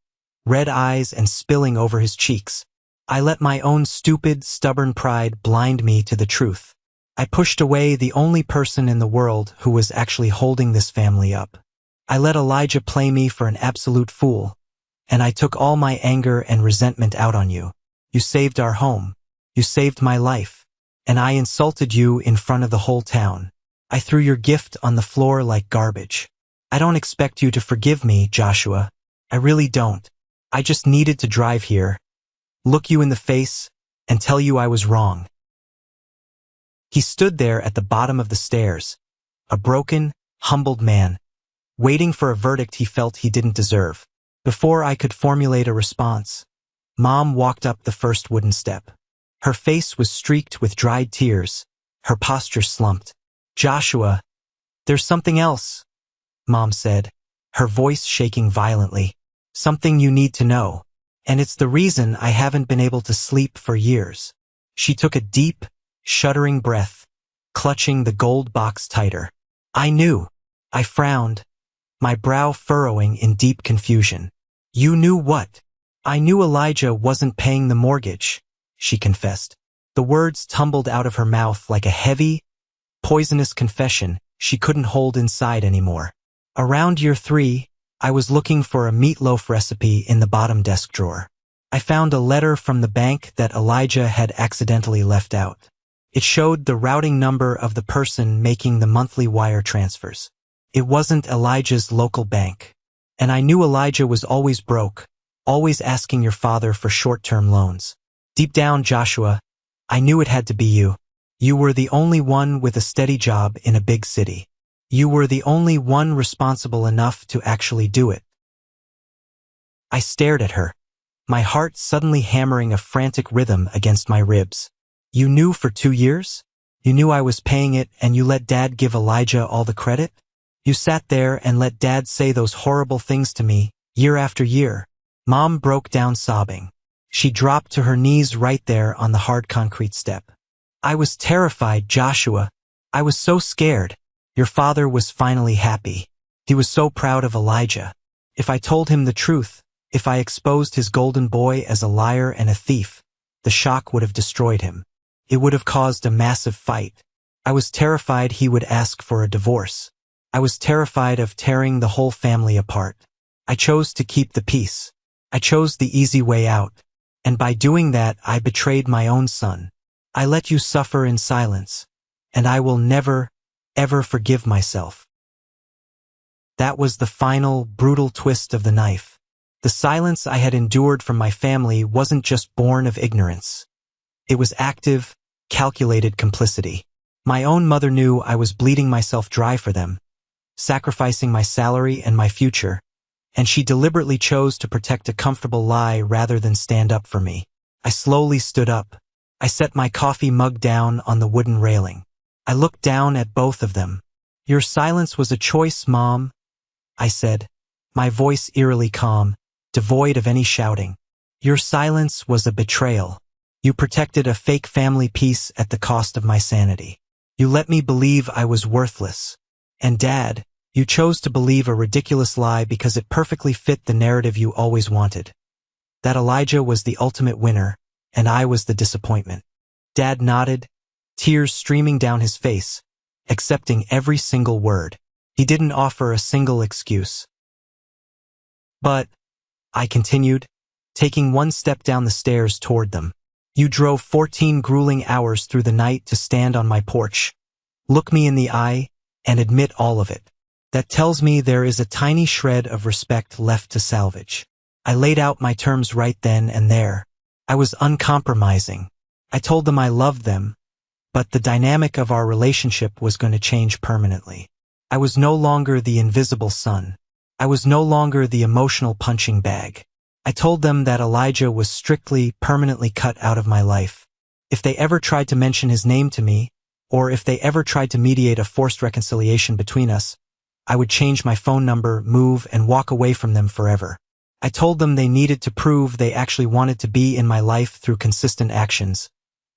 red eyes and spilling over his cheeks. "I let my own stupid, stubborn pride blind me to the truth. I pushed away the only person in the world who was actually holding this family up. I let Elijah play me for an absolute fool, and I took all my anger and resentment out on you. You saved our home. You saved my life. And I insulted you in front of the whole town. I threw your gift on the floor like garbage. I don't expect you to forgive me, Joshua. I really don't. I just needed to drive here, look you in the face, and tell you I was wrong." He stood there at the bottom of the stairs, a broken, humbled man, waiting for a verdict he felt he didn't deserve. Before I could formulate a response, Mom walked up the first wooden step. Her face was streaked with dried tears, her posture slumped. "Joshua, there's something else," Mom said, her voice shaking violently. "Something you need to know. And it's the reason I haven't been able to sleep for years." She took a deep, shuddering breath, clutching the gold box tighter. I knew. I frowned, my brow furrowing in deep confusion. "You knew what?" "I knew Elijah wasn't paying the mortgage," she confessed. The words tumbled out of her mouth like a heavy, poisonous confession she couldn't hold inside anymore. "Around year 3, I was looking for a meatloaf recipe in the bottom desk drawer. I found a letter from the bank that Elijah had accidentally left out. It showed the routing number of the person making the monthly wire transfers. It wasn't Elijah's local bank. And I knew Elijah was always broke, always asking your father for short-term loans. Deep down, Joshua, I knew it had to be you. You were the only one with a steady job in a big city. You were the only one responsible enough to actually do it." I stared at her, my heart suddenly hammering a frantic rhythm against my ribs. "You knew for 2 years? You knew I was paying it and you let Dad give Elijah all the credit? You sat there and let Dad say those horrible things to me, year after year." Mom broke down sobbing. She dropped to her knees right there on the hard concrete step. "I was terrified, Joshua. I was so scared. Your father was finally happy. He was so proud of Elijah. If I told him the truth, if I exposed his golden boy as a liar and a thief, the shock would have destroyed him. It would have caused a massive fight. I was terrified he would ask for a divorce. I was terrified of tearing the whole family apart. I chose to keep the peace. I chose the easy way out. And by doing that, I betrayed my own son. I let you suffer in silence, and I will never, ever forgive myself." That was the final, brutal twist of the knife. The silence I had endured from my family wasn't just born of ignorance. It was active, calculated complicity. My own mother knew I was bleeding myself dry for them, sacrificing my salary and my future, and she deliberately chose to protect a comfortable lie rather than stand up for me. I slowly stood up. I set my coffee mug down on the wooden railing. I looked down at both of them. "Your silence was a choice, Mom," I said, my voice eerily calm, devoid of any shouting. "Your silence was a betrayal. You protected a fake family peace at the cost of my sanity. You let me believe I was worthless. And Dad, you chose to believe a ridiculous lie because it perfectly fit the narrative you always wanted. That Elijah was the ultimate winner, and I was the disappointment." Dad nodded, tears streaming down his face, accepting every single word. He didn't offer a single excuse. "But," I continued, taking one step down the stairs toward them, "you drove 14 grueling hours through the night to stand on my porch, look me in the eye, and admit all of it. That tells me there is a tiny shred of respect left to salvage." I laid out my terms right then and there. I was uncompromising. I told them I loved them, but the dynamic of our relationship was going to change permanently. I was no longer the invisible son. I was no longer the emotional punching bag. I told them that Elijah was strictly, permanently cut out of my life. If they ever tried to mention his name to me, or if they ever tried to mediate a forced reconciliation between us, I would change my phone number, move, and walk away from them forever. I told them they needed to prove they actually wanted to be in my life through consistent actions,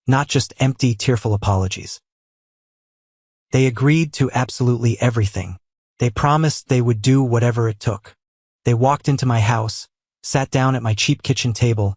not just empty, tearful apologies. They agreed to absolutely everything. They promised they would do whatever it took. They walked into my house, sat down at my cheap kitchen table.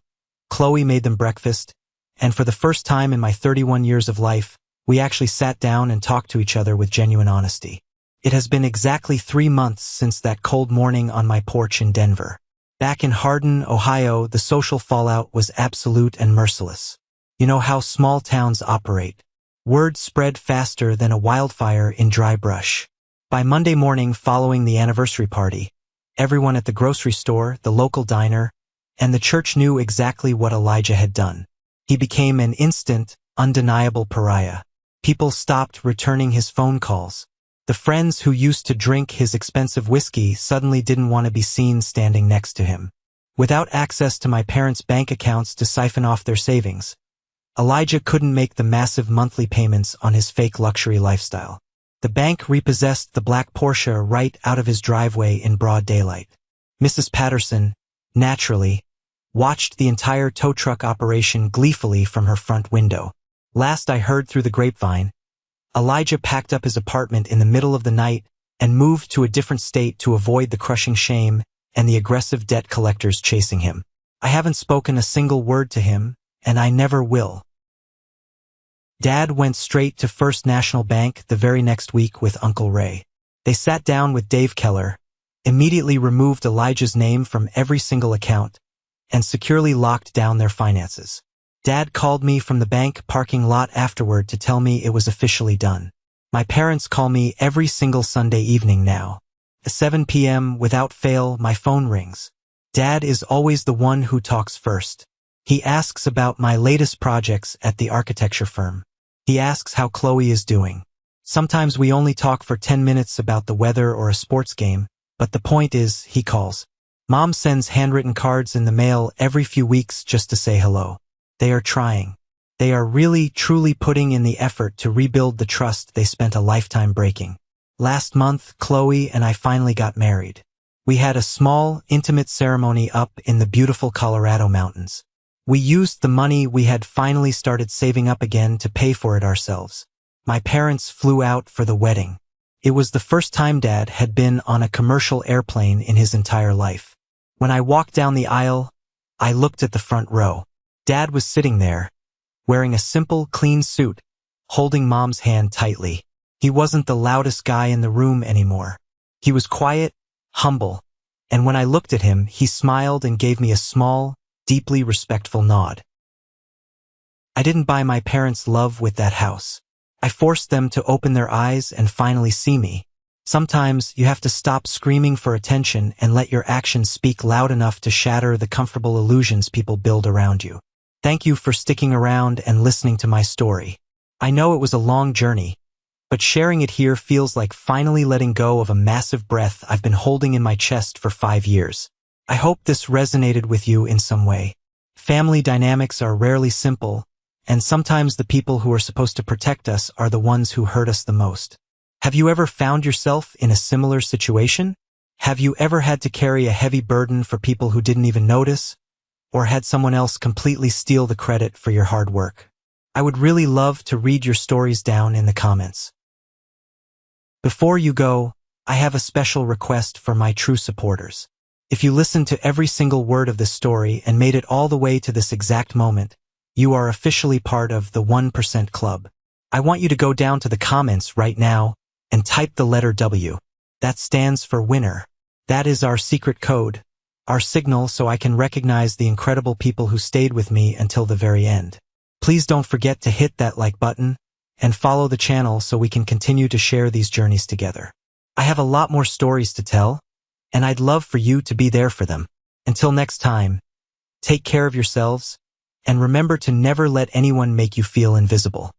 Qley made them breakfast, and for the first time in my 31 years of life, we actually sat down and talked to each other with genuine honesty. It has been exactly 3 months since that cold morning on my porch in Denver. Back in Hardin, Ohio, the social fallout was absolute and merciless. You know how small towns operate. Word spread faster than a wildfire in dry brush. By Monday morning following the anniversary party, everyone at the grocery store, the local diner, and the church knew exactly what Elijah had done. He became an instant, undeniable pariah. People stopped returning his phone calls. The friends who used to drink his expensive whiskey suddenly didn't want to be seen standing next to him. Without access to my parents' bank accounts to siphon off their savings, Elijah couldn't make the massive monthly payments on his fake luxury lifestyle. The bank repossessed the black Porsche right out of his driveway in broad daylight. Mrs. Patterson, naturally, watched the entire tow truck operation gleefully from her front window. Last I heard through the grapevine, Elijah packed up his apartment in the middle of the night and moved to a different state to avoid the crushing shame and the aggressive debt collectors chasing him. I haven't spoken a single word to him, and I never will. Dad went straight to First National Bank the very next week with Uncle Ray. They sat down with Dave Keller, immediately removed Elijah's name from every single account, and securely locked down their finances. Dad called me from the bank parking lot afterward to tell me it was officially done. My parents call me every single Sunday evening now. At 7 p.m., without fail, my phone rings. Dad is always the one who talks first. He asks about my latest projects at the architecture firm. He asks how Qley is doing. Sometimes we only talk for 10 minutes about the weather or a sports game, but the point is, he calls. Mom sends handwritten cards in the mail every few weeks just to say hello. They are trying. They are really, truly putting in the effort to rebuild the trust they spent a lifetime breaking. Last month, Qley and I finally got married. We had a small, intimate ceremony up in the beautiful Colorado mountains. We used the money we had finally started saving up again to pay for it ourselves. My parents flew out for the wedding. It was the first time Dad had been on a commercial airplane in his entire life. When I walked down the aisle, I looked at the front row. Dad was sitting there, wearing a simple, clean suit, holding Mom's hand tightly. He wasn't the loudest guy in the room anymore. He was quiet, humble, and when I looked at him, he smiled and gave me a small, deeply respectful nod. I didn't buy my parents love with that house. I forced them to open their eyes and finally see me, Sometimes you have to stop screaming for attention and let your actions speak loud enough to shatter the comfortable illusions people build around you. Thank you for sticking around and listening to my story. I know it was a long journey, but sharing it here feels like finally letting go of a massive breath I've been holding in my chest for 5 years. I hope this resonated with you in some way. Family dynamics are rarely simple, and sometimes the people who are supposed to protect us are the ones who hurt us the most. Have you ever found yourself in a similar situation? Have you ever had to carry a heavy burden for people who didn't even notice? Or had someone else completely steal the credit for your hard work? I would really love to read your stories down in the comments. Before you go, I have a special request for my true supporters. If you listened to every single word of this story and made it all the way to this exact moment, you are officially part of the 1% Club. I want you to go down to the comments right now and type the letter W. That stands for winner. That is our secret code, our signal so I can recognize the incredible people who stayed with me until the very end. Please don't forget to hit that like button and follow the channel so we can continue to share these journeys together. I have a lot more stories to tell, and I'd love for you to be there for them. Until next time, take care of yourselves, and remember to never let anyone make you feel invisible.